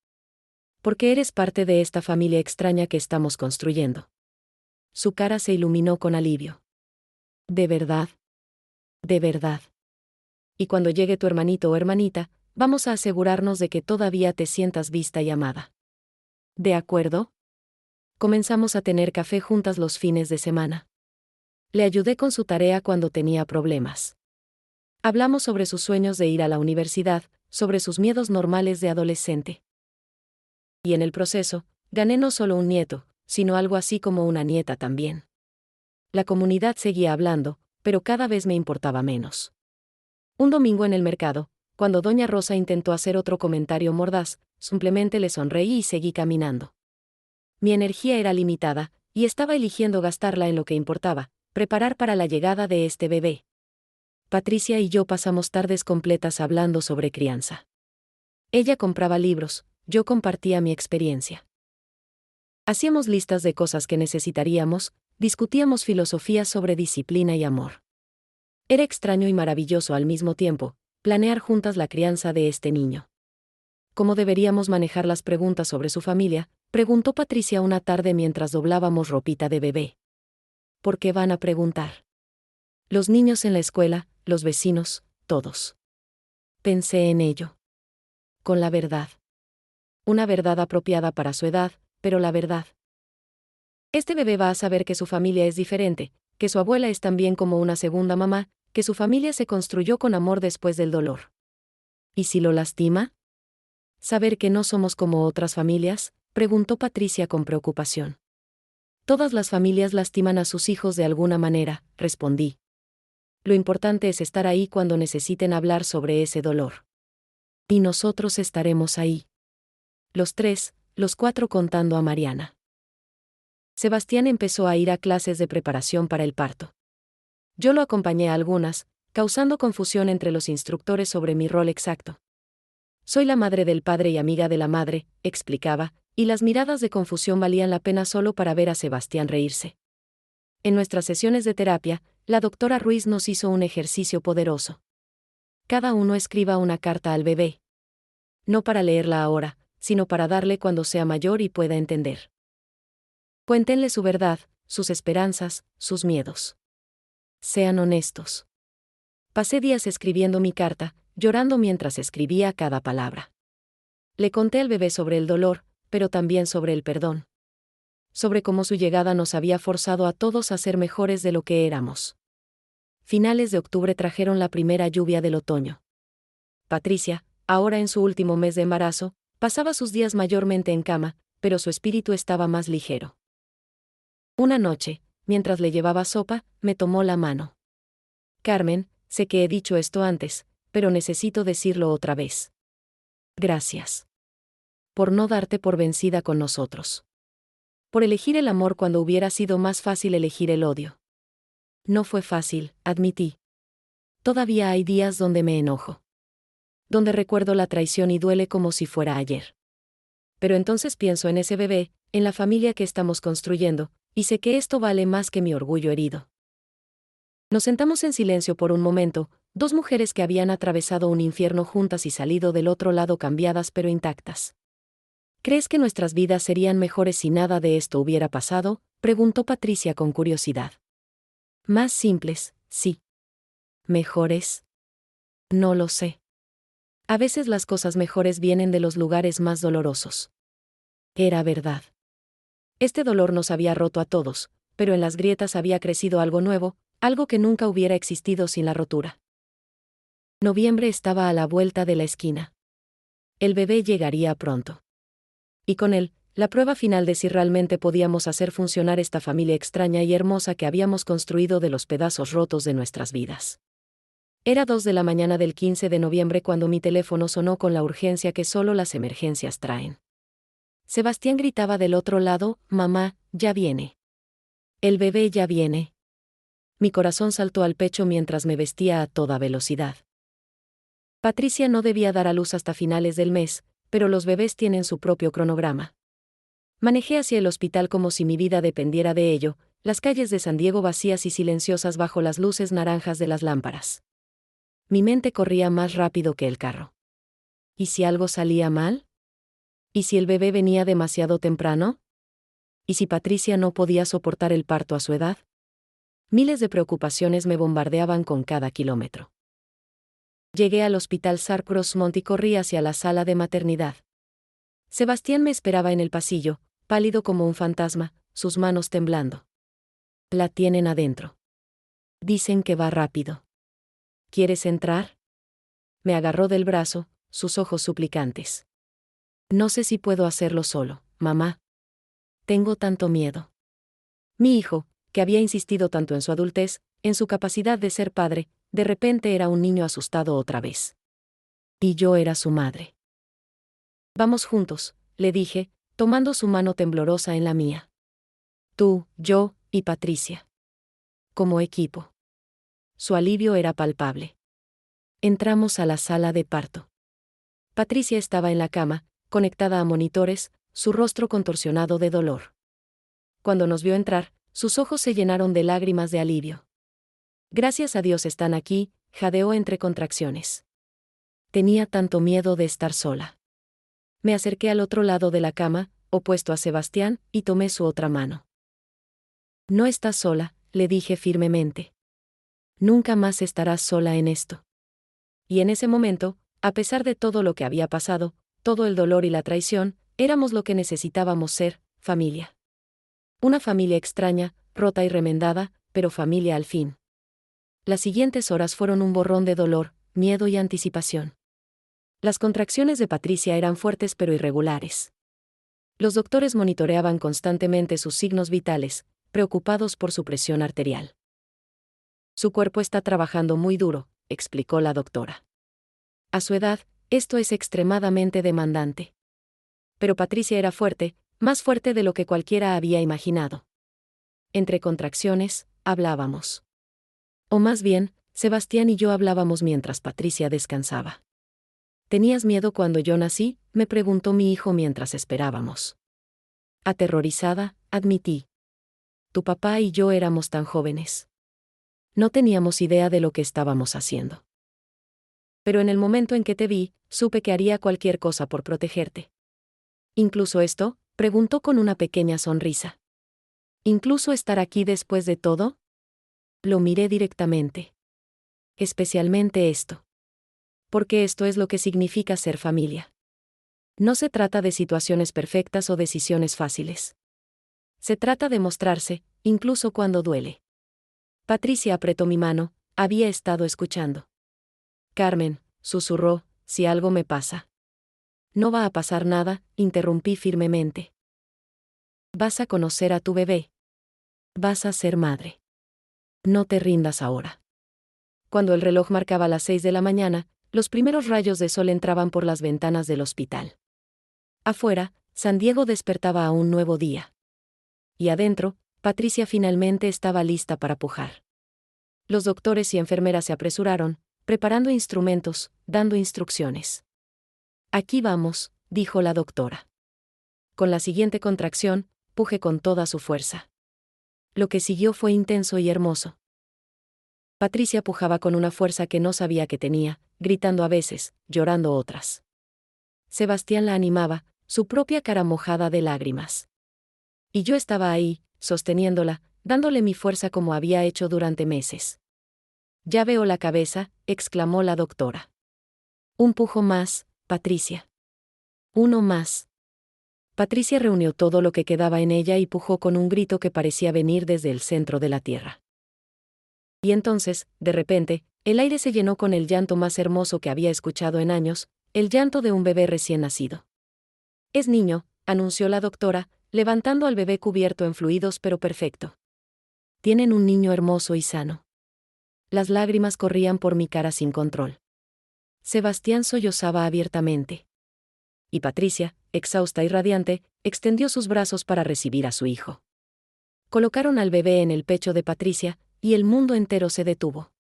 Porque eres parte de esta familia extraña que estamos construyendo. Su cara se iluminó con alivio. ¿De verdad? De verdad. Y cuando llegue tu hermanito o hermanita, vamos a asegurarnos de que todavía te sientas vista y amada. ¿De acuerdo? Comenzamos a tener café juntas los fines de semana. Le ayudé con su tarea cuando tenía problemas. Hablamos sobre sus sueños de ir a la universidad, sobre sus miedos normales de adolescente. Y en el proceso, gané no solo un nieto, sino algo así como una nieta también. La comunidad seguía hablando, pero cada vez me importaba menos. Un domingo en el mercado, cuando doña Rosa intentó hacer otro comentario mordaz, simplemente le sonreí y seguí caminando. Mi energía era limitada, y estaba eligiendo gastarla en lo que importaba, preparar para la llegada de este bebé. Patricia y yo pasamos tardes completas hablando sobre crianza. Ella compraba libros, yo compartía mi experiencia. Hacíamos listas de cosas que necesitaríamos, discutíamos filosofía sobre disciplina y amor. Era extraño y maravilloso al mismo tiempo, planear juntas la crianza de este niño. ¿Cómo deberíamos manejar las preguntas sobre su familia?, preguntó Patricia una tarde mientras doblábamos ropita de bebé. ¿Por qué van a preguntar? Los niños en la escuela, los vecinos, todos. Pensé en ello. Con la verdad. Una verdad apropiada para su edad, pero la verdad. Este bebé va a saber que su familia es diferente, que su abuela es también como una segunda mamá, que su familia se construyó con amor después del dolor. ¿Y si lo lastima? ¿Saber que no somos como otras familias?, preguntó Patricia con preocupación. Todas las familias lastiman a sus hijos de alguna manera, respondí. Lo importante es estar ahí cuando necesiten hablar sobre ese dolor. Y nosotros estaremos ahí. Los 3, los 4 contando a Mariana. Sebastián empezó a ir a clases de preparación para el parto. Yo lo acompañé a algunas, causando confusión entre los instructores sobre mi rol exacto. Soy la madre del padre y amiga de la madre, explicaba, y las miradas de confusión valían la pena solo para ver a Sebastián reírse. En nuestras sesiones de terapia, la doctora Ruiz nos hizo un ejercicio poderoso. Cada uno escriba una carta al bebé. No para leerla ahora, sino para darle cuando sea mayor y pueda entender. Cuéntenle su verdad, sus esperanzas, sus miedos. Sean honestos. Pasé días escribiendo mi carta, llorando mientras escribía cada palabra. Le conté al bebé sobre el dolor, pero también sobre el perdón. Sobre cómo su llegada nos había forzado a todos a ser mejores de lo que éramos. Finales de octubre trajeron la primera lluvia del otoño. Patricia, ahora en su último mes de embarazo, pasaba sus días mayormente en cama, pero su espíritu estaba más ligero. Una noche, mientras le llevaba sopa, me tomó la mano. Carmen, sé que he dicho esto antes, pero necesito decirlo otra vez. Gracias. Por no darte por vencida con nosotros. Por elegir el amor cuando hubiera sido más fácil elegir el odio. No fue fácil, admití. Todavía hay días donde me enojo. Donde recuerdo la traición y duele como si fuera ayer. Pero entonces pienso en ese bebé, en la familia que estamos construyendo, y sé que esto vale más que mi orgullo herido. Nos sentamos en silencio por un momento, dos mujeres que habían atravesado un infierno juntas y salido del otro lado cambiadas pero intactas. ¿Crees que nuestras vidas serían mejores si nada de esto hubiera pasado?, preguntó Patricia con curiosidad. Más simples, sí. ¿Mejores? No lo sé. A veces las cosas mejores vienen de los lugares más dolorosos. Era verdad. Este dolor nos había roto a todos, pero en las grietas había crecido algo nuevo, algo que nunca hubiera existido sin la rotura. Noviembre estaba a la vuelta de la esquina. El bebé llegaría pronto. Y con él, la prueba final de si realmente podíamos hacer funcionar esta familia extraña y hermosa que habíamos construido de los pedazos rotos de nuestras vidas. Era 2 de la mañana del 15 de noviembre cuando mi teléfono sonó con la urgencia que solo las emergencias traen. Sebastián gritaba del otro lado, «Mamá, ya viene. El bebé ya viene». Mi corazón saltó al pecho mientras me vestía a toda velocidad. Patricia no debía dar a luz hasta finales del mes, pero los bebés tienen su propio cronograma. Manejé hacia el hospital como si mi vida dependiera de ello, las calles de San Diego vacías y silenciosas bajo las luces naranjas de las lámparas. Mi mente corría más rápido que el carro. ¿Y si algo salía mal? ¿Y si el bebé venía demasiado temprano? ¿Y si Patricia no podía soportar el parto a su edad? Miles de preocupaciones me bombardeaban con cada kilómetro. Llegué al hospital Sar Crossmont y corrí hacia la sala de maternidad. Sebastián me esperaba en el pasillo, pálido como un fantasma, sus manos temblando. La tienen adentro. Dicen que va rápido. ¿Quieres entrar? Me agarró del brazo, sus ojos suplicantes. No sé si puedo hacerlo solo, mamá. Tengo tanto miedo. Mi hijo, que había insistido tanto en su adultez, en su capacidad de ser padre, de repente era un niño asustado otra vez. Y yo era su madre. Vamos juntos, le dije, tomando su mano temblorosa en la mía. Tú, yo, y Patricia. Como equipo. Su alivio era palpable. Entramos a la sala de parto. Patricia estaba en la cama, conectada a monitores, su rostro contorsionado de dolor. Cuando nos vio entrar, sus ojos se llenaron de lágrimas de alivio. Gracias a Dios están aquí, jadeó entre contracciones. Tenía tanto miedo de estar sola. Me acerqué al otro lado de la cama, opuesto a Sebastián, y tomé su otra mano. No estás sola, le dije firmemente. Nunca más estarás sola en esto. Y en ese momento, a pesar de todo lo que había pasado, todo el dolor y la traición, éramos lo que necesitábamos ser, familia. Una familia extraña, rota y remendada, pero familia al fin. Las siguientes horas fueron un borrón de dolor, miedo y anticipación. Las contracciones de Patricia eran fuertes pero irregulares. Los doctores monitoreaban constantemente sus signos vitales, preocupados por su presión arterial. Su cuerpo está trabajando muy duro, explicó la doctora. A su edad, esto es extremadamente demandante. Pero Patricia era fuerte, más fuerte de lo que cualquiera había imaginado. Entre contracciones, hablábamos. O más bien, Sebastián y yo hablábamos mientras Patricia descansaba. ¿Tenías miedo cuando yo nací?, me preguntó mi hijo mientras esperábamos. Aterrorizada, admití. Tu papá y yo éramos tan jóvenes. No teníamos idea de lo que estábamos haciendo. Pero en el momento en que te vi, supe que haría cualquier cosa por protegerte. ¿Incluso esto?, preguntó con una pequeña sonrisa. ¿Incluso estar aquí después de todo? Lo miré directamente. Especialmente esto. Porque esto es lo que significa ser familia. No se trata de situaciones perfectas o decisiones fáciles. Se trata de mostrarse, incluso cuando duele. Patricia apretó mi mano, había estado escuchando. Carmen, susurró, si algo me pasa. No va a pasar nada, interrumpí firmemente. Vas a conocer a tu bebé. Vas a ser madre. No te rindas ahora. Cuando el reloj marcaba las 6 de la mañana, los primeros rayos de sol entraban por las ventanas del hospital. Afuera, San Diego despertaba a un nuevo día. Y adentro, Patricia finalmente estaba lista para pujar. Los doctores y enfermeras se apresuraron, preparando instrumentos, dando instrucciones. Aquí vamos, dijo la doctora. Con la siguiente contracción, puje con toda su fuerza. Lo que siguió fue intenso y hermoso. Patricia pujaba con una fuerza que no sabía que tenía, gritando a veces, llorando otras. Sebastián la animaba, su propia cara mojada de lágrimas. Y yo estaba ahí, sosteniéndola, dándole mi fuerza como había hecho durante meses. Ya veo la cabeza, exclamó la doctora. Un pujo más, Patricia. Uno más. Patricia reunió todo lo que quedaba en ella y pujó con un grito que parecía venir desde el centro de la tierra. Y entonces, de repente, el aire se llenó con el llanto más hermoso que había escuchado en años, el llanto de un bebé recién nacido. Es niño, anunció la doctora, levantando al bebé cubierto en fluidos pero perfecto. Tienen un niño hermoso y sano. Las lágrimas corrían por mi cara sin control. Sebastián sollozaba abiertamente. Y Patricia, exhausta y radiante, extendió sus brazos para recibir a su hijo. Colocaron al bebé en el pecho de Patricia, y el mundo entero se detuvo.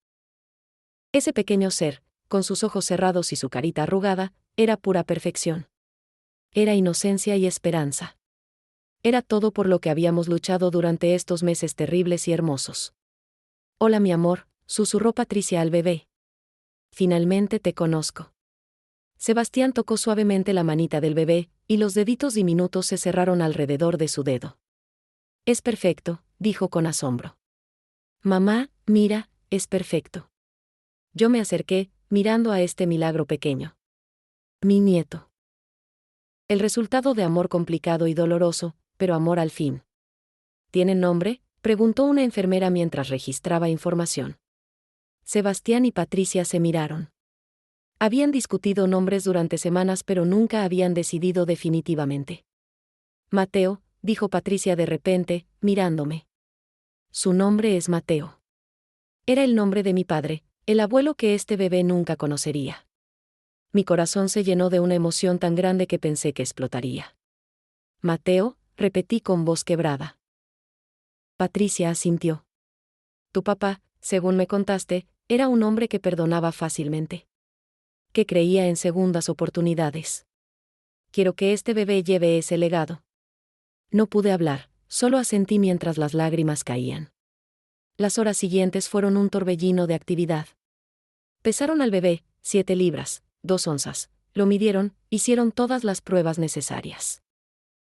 Ese pequeño ser, con sus ojos cerrados y su carita arrugada, era pura perfección. Era inocencia y esperanza. Era todo por lo que habíamos luchado durante estos meses terribles y hermosos. Hola mi amor, susurró Patricia al bebé. Finalmente te conozco. Sebastián tocó suavemente la manita del bebé, y los deditos diminutos se cerraron alrededor de su dedo. Es perfecto, dijo con asombro. Mamá, mira, es perfecto. Yo me acerqué, mirando a este milagro pequeño. Mi nieto. El resultado de amor complicado y doloroso, pero amor al fin. ¿Tienen nombre?, preguntó una enfermera mientras registraba información. Sebastián y Patricia se miraron. Habían discutido nombres durante semanas pero nunca habían decidido definitivamente. Mateo, dijo Patricia de repente, mirándome. Su nombre es Mateo. Era el nombre de mi padre, el abuelo que este bebé nunca conocería. Mi corazón se llenó de una emoción tan grande que pensé que explotaría. Mateo, repetí con voz quebrada. Patricia asintió. Tu papá, según me contaste, era un hombre que perdonaba fácilmente. Que creía en segundas oportunidades. Quiero que este bebé lleve ese legado. No pude hablar, solo asentí mientras las lágrimas caían. Las horas siguientes fueron un torbellino de actividad. Pesaron al bebé, 7 libras, 2 onzas, lo midieron, hicieron todas las pruebas necesarias.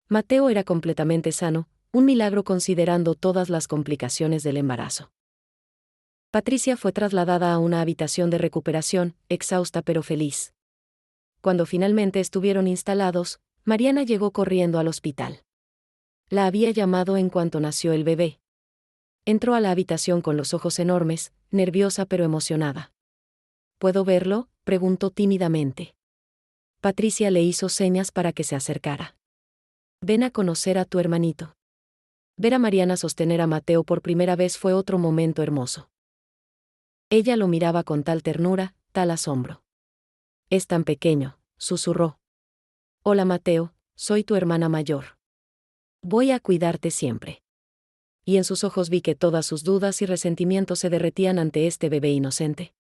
Mateo era completamente sano, un milagro considerando todas las complicaciones del embarazo. Patricia fue trasladada a una habitación de recuperación, exhausta pero feliz. Cuando finalmente estuvieron instalados, Mariana llegó corriendo al hospital. La había llamado en cuanto nació el bebé. Entró a la habitación con los ojos enormes, nerviosa pero emocionada. ¿Puedo verlo?, preguntó tímidamente. Patricia le hizo señas para que se acercara. Ven a conocer a tu hermanito. Ver a Mariana sostener a Mateo por primera vez fue otro momento hermoso. Ella lo miraba con tal ternura, tal asombro. Es tan pequeño, susurró. Hola Mateo, soy tu hermana mayor. Voy a cuidarte siempre. Y en sus ojos vi que todas sus dudas y resentimientos se derretían ante este bebé inocente.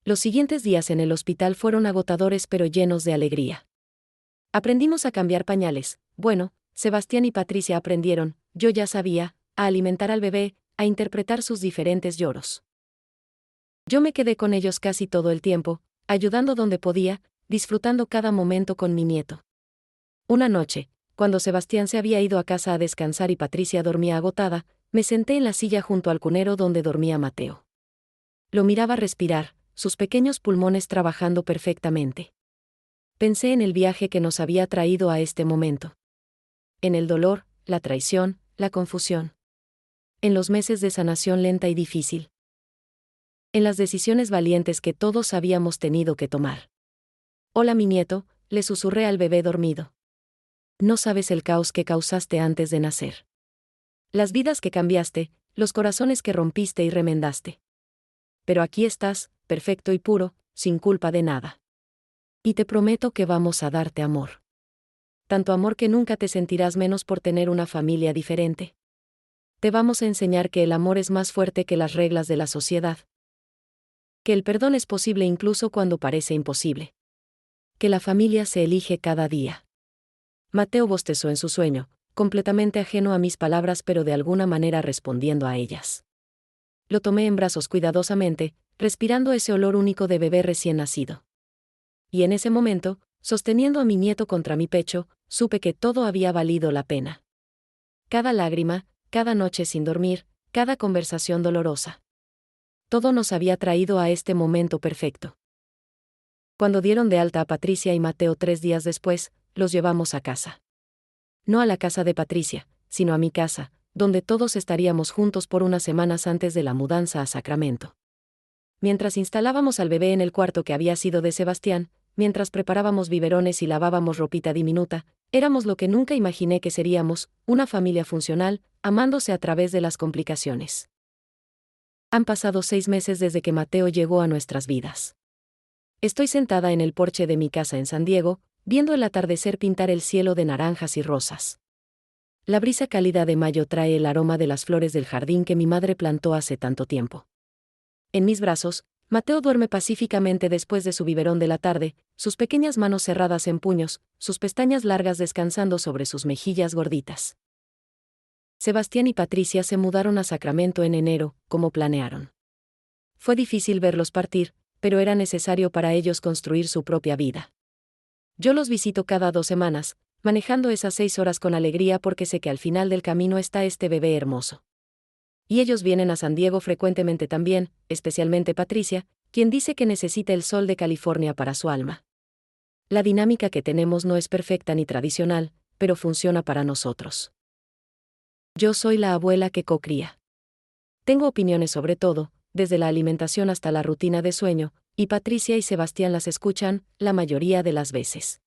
Los siguientes días en el hospital fueron agotadores pero llenos de alegría. Aprendimos a cambiar pañales. Bueno, Sebastián y Patricia aprendieron, yo ya sabía, a alimentar al bebé, a interpretar sus diferentes lloros. Yo me quedé con ellos casi todo el tiempo, ayudando donde podía, disfrutando cada momento con mi nieto. Una noche, cuando Sebastián se había ido a casa a descansar y Patricia dormía agotada, me senté en la silla junto al cunero donde dormía Mateo. Lo miraba respirar, sus pequeños pulmones trabajando perfectamente. Pensé en el viaje que nos había traído a este momento. En el dolor, la traición, la confusión. En los meses de sanación lenta y difícil. En las decisiones valientes que todos habíamos tenido que tomar. Hola mi nieto, le susurré al bebé dormido. No sabes el caos que causaste antes de nacer. Las vidas que cambiaste, los corazones que rompiste y remendaste. Pero aquí estás, perfecto y puro, sin culpa de nada. Y te prometo que vamos a darte amor. Tanto amor que nunca te sentirás menos por tener una familia diferente. Te vamos a enseñar que el amor es más fuerte que las reglas de la sociedad. Que el perdón es posible incluso cuando parece imposible. Que la familia se elige cada día. Mateo bostezó en su sueño, completamente ajeno a mis palabras pero de alguna manera respondiendo a ellas. Lo tomé en brazos cuidadosamente, respirando ese olor único de bebé recién nacido. Y en ese momento, sosteniendo a mi nieto contra mi pecho, supe que todo había valido la pena. Cada lágrima, cada noche sin dormir, cada conversación dolorosa. Todo nos había traído a este momento perfecto. Cuando dieron de alta a Patricia y Mateo 3 días después, los llevamos a casa. No a la casa de Patricia, sino a mi casa, donde todos estaríamos juntos por unas semanas antes de la mudanza a Sacramento. Mientras instalábamos al bebé en el cuarto que había sido de Sebastián, mientras preparábamos biberones y lavábamos ropita diminuta, éramos lo que nunca imaginé que seríamos, una familia funcional, amándose a través de las complicaciones. Han pasado 6 meses desde que Mateo llegó a nuestras vidas. Estoy sentada en el porche de mi casa en San Diego, viendo el atardecer pintar el cielo de naranjas y rosas. La brisa cálida de mayo trae el aroma de las flores del jardín que mi madre plantó hace tanto tiempo. En mis brazos, Mateo duerme pacíficamente después de su biberón de la tarde, sus pequeñas manos cerradas en puños, sus pestañas largas descansando sobre sus mejillas gorditas. Sebastián y Patricia se mudaron a Sacramento en enero, como planearon. Fue difícil verlos partir, pero era necesario para ellos construir su propia vida. Yo los visito cada 2 semanas, manejando esas 6 horas con alegría porque sé que al final del camino está este bebé hermoso. Y ellos vienen a San Diego frecuentemente también, especialmente Patricia, quien dice que necesita el sol de California para su alma. La dinámica que tenemos no es perfecta ni tradicional, pero funciona para nosotros. Yo soy la abuela que cocría. Tengo opiniones sobre todo, desde la alimentación hasta la rutina de sueño, y Patricia y Sebastián las escuchan, la mayoría de las veces.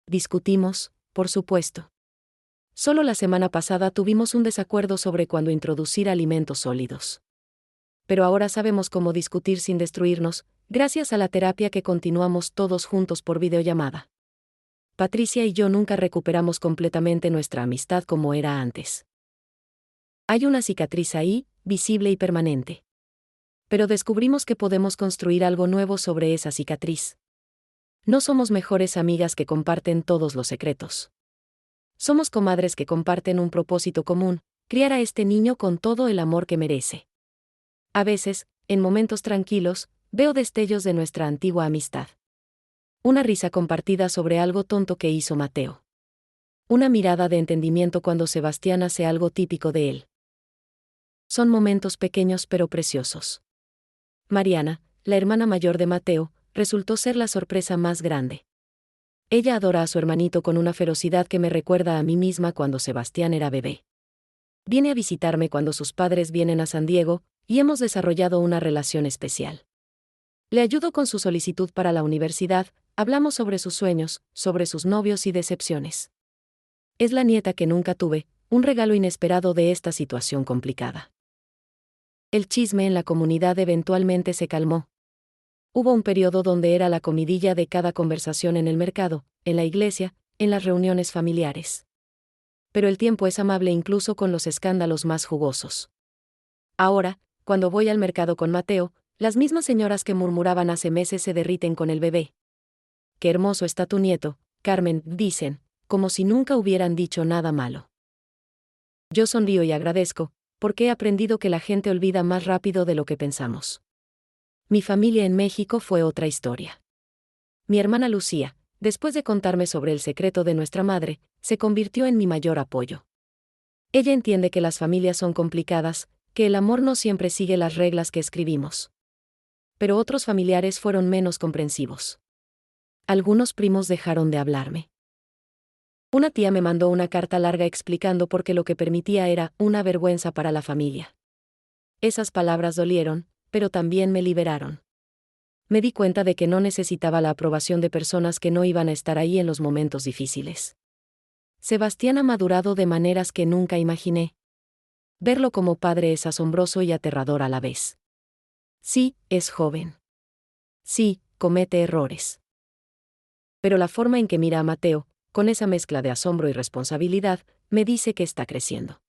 Discutimos, por supuesto. Solo la semana pasada tuvimos un desacuerdo sobre cuándo introducir alimentos sólidos. Pero ahora sabemos cómo discutir sin destruirnos, gracias a la terapia que continuamos todos juntos por videollamada. Patricia y yo nunca recuperamos completamente nuestra amistad como era antes. Hay una cicatriz ahí, visible y permanente. Pero descubrimos que podemos construir algo nuevo sobre esa cicatriz. No somos mejores amigas que comparten todos los secretos. Somos comadres que comparten un propósito común, criar a este niño con todo el amor que merece. A veces, en momentos tranquilos, veo destellos de nuestra antigua amistad. Una risa compartida sobre algo tonto que hizo Mateo. Una mirada de entendimiento cuando Sebastián hace algo típico de él. Son momentos pequeños pero preciosos. Mariana, la hermana mayor de Mateo, resultó ser la sorpresa más grande. Ella adora a su hermanito con una ferocidad que me recuerda a mí misma cuando Sebastián era bebé. Viene a visitarme cuando sus padres vienen a San Diego, y hemos desarrollado una relación especial. Le ayudo con su solicitud para la universidad, hablamos sobre sus sueños, sobre sus novios y decepciones. Es la nieta que nunca tuve, un regalo inesperado de esta situación complicada. El chisme en la comunidad eventualmente se calmó. Hubo un periodo donde era la comidilla de cada conversación en el mercado, en la iglesia, en las reuniones familiares. Pero el tiempo es amable incluso con los escándalos más jugosos. Ahora, cuando voy al mercado con Mateo, Las mismas señoras que murmuraban hace meses se derriten con el bebé. Qué hermoso está tu nieto, Carmen, dicen, como si nunca hubieran dicho nada malo. Yo sonrío y agradezco, porque he aprendido que la gente olvida más rápido de lo que pensamos. Mi familia en México fue otra historia. Mi hermana Lucía, después de contarme sobre el secreto de nuestra madre, se convirtió en mi mayor apoyo. Ella entiende que las familias son complicadas, que el amor no siempre sigue las reglas que escribimos. Pero otros familiares fueron menos comprensivos. Algunos primos dejaron de hablarme. Una tía me mandó una carta larga explicando por qué lo que permitía era una vergüenza para la familia. Esas palabras dolieron, pero también me liberaron. Me di cuenta de que no necesitaba la aprobación de personas que no iban a estar ahí en los momentos difíciles. Sebastián ha madurado de maneras que nunca imaginé. Verlo como padre es asombroso y aterrador a la vez. Sí, es joven. Sí, comete errores. Pero la forma en que mira a Mateo, con esa mezcla de asombro y responsabilidad, me dice que está creciendo.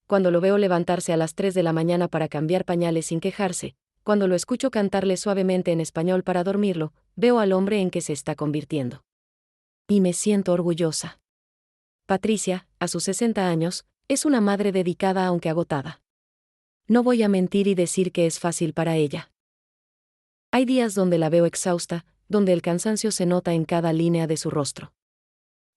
Cuando lo veo levantarse a las 3 de la mañana para cambiar pañales sin quejarse, cuando lo escucho cantarle suavemente en español para dormirlo, veo al hombre en que se está convirtiendo. Y me siento orgullosa. Patricia, a sus 60 años, es una madre dedicada aunque agotada. No voy a mentir y decir que es fácil para ella. Hay días donde la veo exhausta, donde el cansancio se nota en cada línea de su rostro.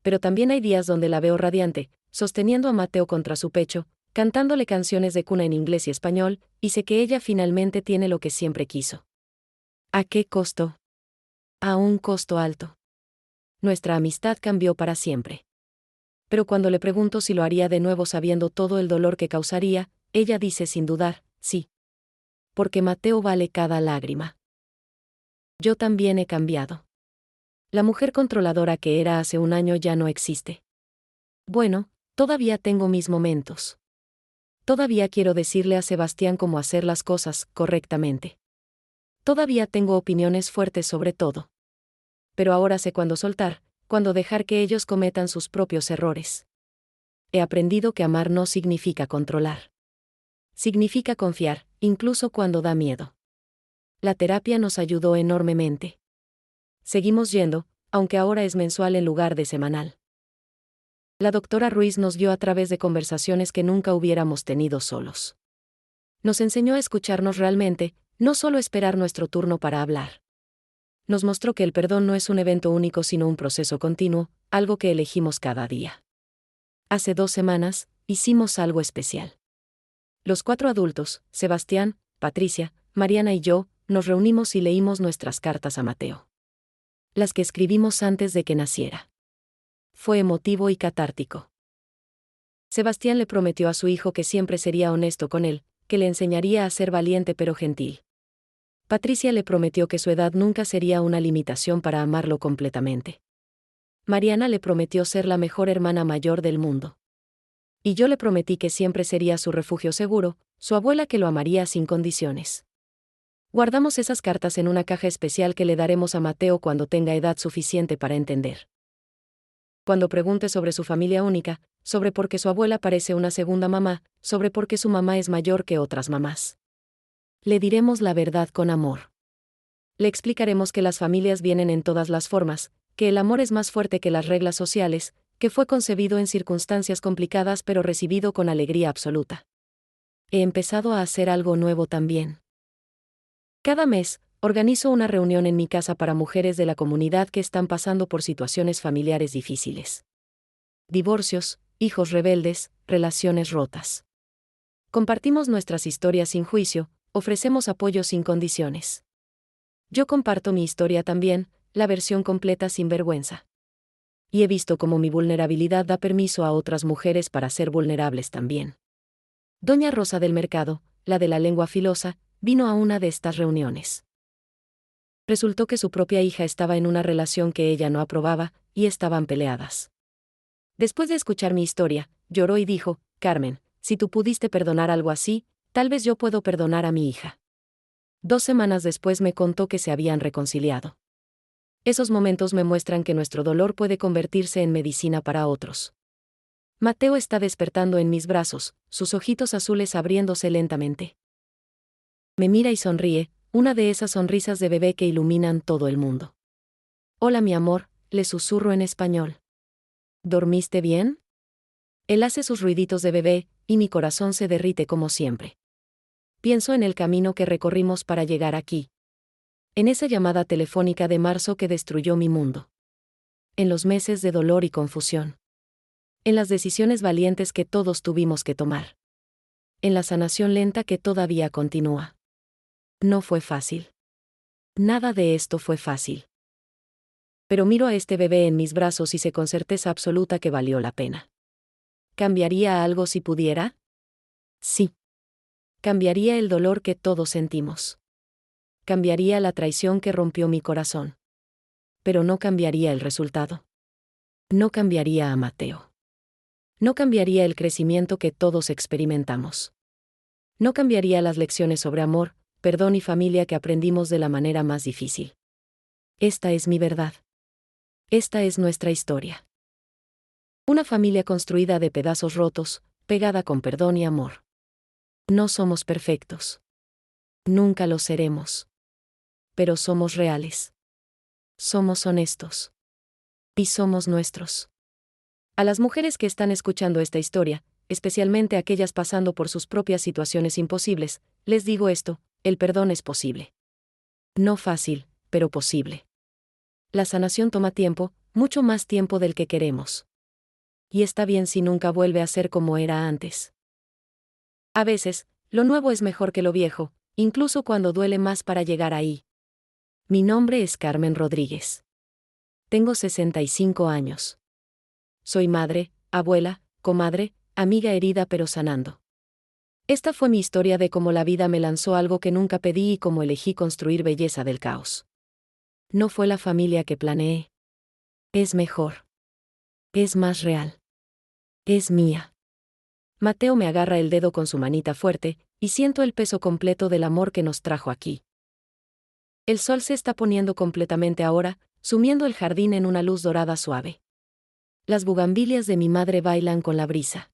Pero también hay días donde la veo radiante, sosteniendo a Mateo contra su pecho, cantándole canciones de cuna en inglés y español, y sé que ella finalmente tiene lo que siempre quiso. ¿A qué costo? A un costo alto. Nuestra amistad cambió para siempre. Pero cuando le pregunto si lo haría de nuevo sabiendo todo el dolor que causaría, ella dice sin dudar, sí. Porque Mateo vale cada lágrima. Yo también he cambiado. La mujer controladora que era hace un año ya no existe. Bueno, todavía tengo mis momentos. Todavía quiero decirle a Sebastián cómo hacer las cosas correctamente. Todavía tengo opiniones fuertes sobre todo. Pero ahora sé cuándo soltar, cuándo dejar que ellos cometan sus propios errores. He aprendido que amar no significa controlar. Significa confiar, incluso cuando da miedo. La terapia nos ayudó enormemente. Seguimos yendo, aunque ahora es mensual en lugar de semanal. La doctora Ruiz nos guió a través de conversaciones que nunca hubiéramos tenido solos. Nos enseñó a escucharnos realmente, no solo esperar nuestro turno para hablar. Nos mostró que el perdón no es un evento único sino un proceso continuo, algo que elegimos cada día. Hace 2 semanas, hicimos algo especial. Los 4 adultos, Sebastián, Patricia, Mariana y yo, nos reunimos y leímos nuestras cartas a Mateo. Las que escribimos antes de que naciera. Fue emotivo y catártico. Sebastián le prometió a su hijo que siempre sería honesto con él, que le enseñaría a ser valiente pero gentil. Patricia le prometió que su edad nunca sería una limitación para amarlo completamente. Mariana le prometió ser la mejor hermana mayor del mundo. Y yo le prometí que siempre sería su refugio seguro, su abuela que lo amaría sin condiciones. Guardamos esas cartas en una caja especial que le daremos a Mateo cuando tenga edad suficiente para entender. Cuando pregunte sobre su familia única, sobre por qué su abuela parece una segunda mamá, sobre por qué su mamá es mayor que otras mamás. Le diremos la verdad con amor. Le explicaremos que las familias vienen en todas las formas, que el amor es más fuerte que las reglas sociales, que fue concebido en circunstancias complicadas pero recibido con alegría absoluta. He empezado a hacer algo nuevo también. Cada mes, organizo una reunión en mi casa para mujeres de la comunidad que están pasando por situaciones familiares difíciles. Divorcios, hijos rebeldes, relaciones rotas. Compartimos nuestras historias sin juicio, ofrecemos apoyo sin condiciones. Yo comparto mi historia también, la versión completa sin vergüenza. Y he visto cómo mi vulnerabilidad da permiso a otras mujeres para ser vulnerables también. Doña Rosa del Mercado, la de la lengua filosa, vino a una de estas reuniones. Resultó que su propia hija estaba en una relación que ella no aprobaba, y estaban peleadas. Después de escuchar mi historia, lloró y dijo, Carmen, si tú pudiste perdonar algo así, tal vez yo puedo perdonar a mi hija. 2 semanas después me contó que se habían reconciliado. Esos momentos me muestran que nuestro dolor puede convertirse en medicina para otros. Mateo está despertando en mis brazos, sus ojitos azules abriéndose lentamente. Me mira y sonríe, Una de esas sonrisas de bebé que iluminan todo el mundo. Hola mi amor, le susurro en español. ¿Dormiste bien? Él hace sus ruiditos de bebé, y mi corazón se derrite como siempre. Pienso en el camino que recorrimos para llegar aquí. En esa llamada telefónica de marzo que destruyó mi mundo. En los meses de dolor y confusión. En las decisiones valientes que todos tuvimos que tomar. En la sanación lenta que todavía continúa. No fue fácil. Nada de esto fue fácil. Pero miro a este bebé en mis brazos y sé con certeza absoluta que valió la pena. ¿Cambiaría algo si pudiera? Sí. Cambiaría el dolor que todos sentimos. Cambiaría la traición que rompió mi corazón. Pero no cambiaría el resultado. No cambiaría a Mateo. No cambiaría el crecimiento que todos experimentamos. No cambiaría las lecciones sobre amor, perdón y familia que aprendimos de la manera más difícil. Esta es mi verdad. Esta es nuestra historia. Una familia construida de pedazos rotos, pegada con perdón y amor. No somos perfectos. Nunca lo seremos. Pero somos reales. Somos honestos. Y somos nuestros. A las mujeres que están escuchando esta historia, especialmente aquellas pasando por sus propias situaciones imposibles, les digo esto: el perdón es posible. No fácil, pero posible. La sanación toma tiempo, mucho más tiempo del que queremos. Y está bien si nunca vuelve a ser como era antes. A veces, lo nuevo es mejor que lo viejo, incluso cuando duele más para llegar ahí. Mi nombre es Carmen Rodríguez. Tengo 65 años. Soy madre, abuela, comadre, amiga herida pero sanando. Esta fue mi historia de cómo la vida me lanzó algo que nunca pedí y cómo elegí construir belleza del caos. No fue la familia que planeé. Es mejor. Es más real. Es mía. Mateo me agarra el dedo con su manita fuerte, y siento el peso completo del amor que nos trajo aquí. El sol se está poniendo completamente ahora, sumiendo el jardín en una luz dorada suave. Las bugambilias de mi madre bailan con la brisa.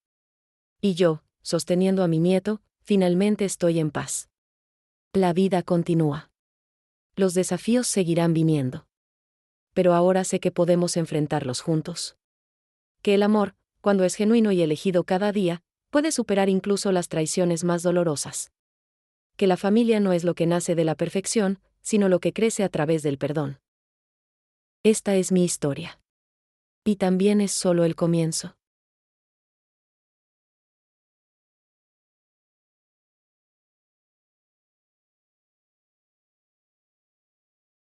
Y yo, sosteniendo a mi nieto, finalmente estoy en paz. La vida continúa. Los desafíos seguirán viniendo. Pero ahora sé que podemos enfrentarlos juntos. Que el amor, cuando es genuino y elegido cada día, puede superar incluso las traiciones más dolorosas. Que la familia no es lo que nace de la perfección, sino lo que crece a través del perdón. Esta es mi historia. Y también es solo el comienzo.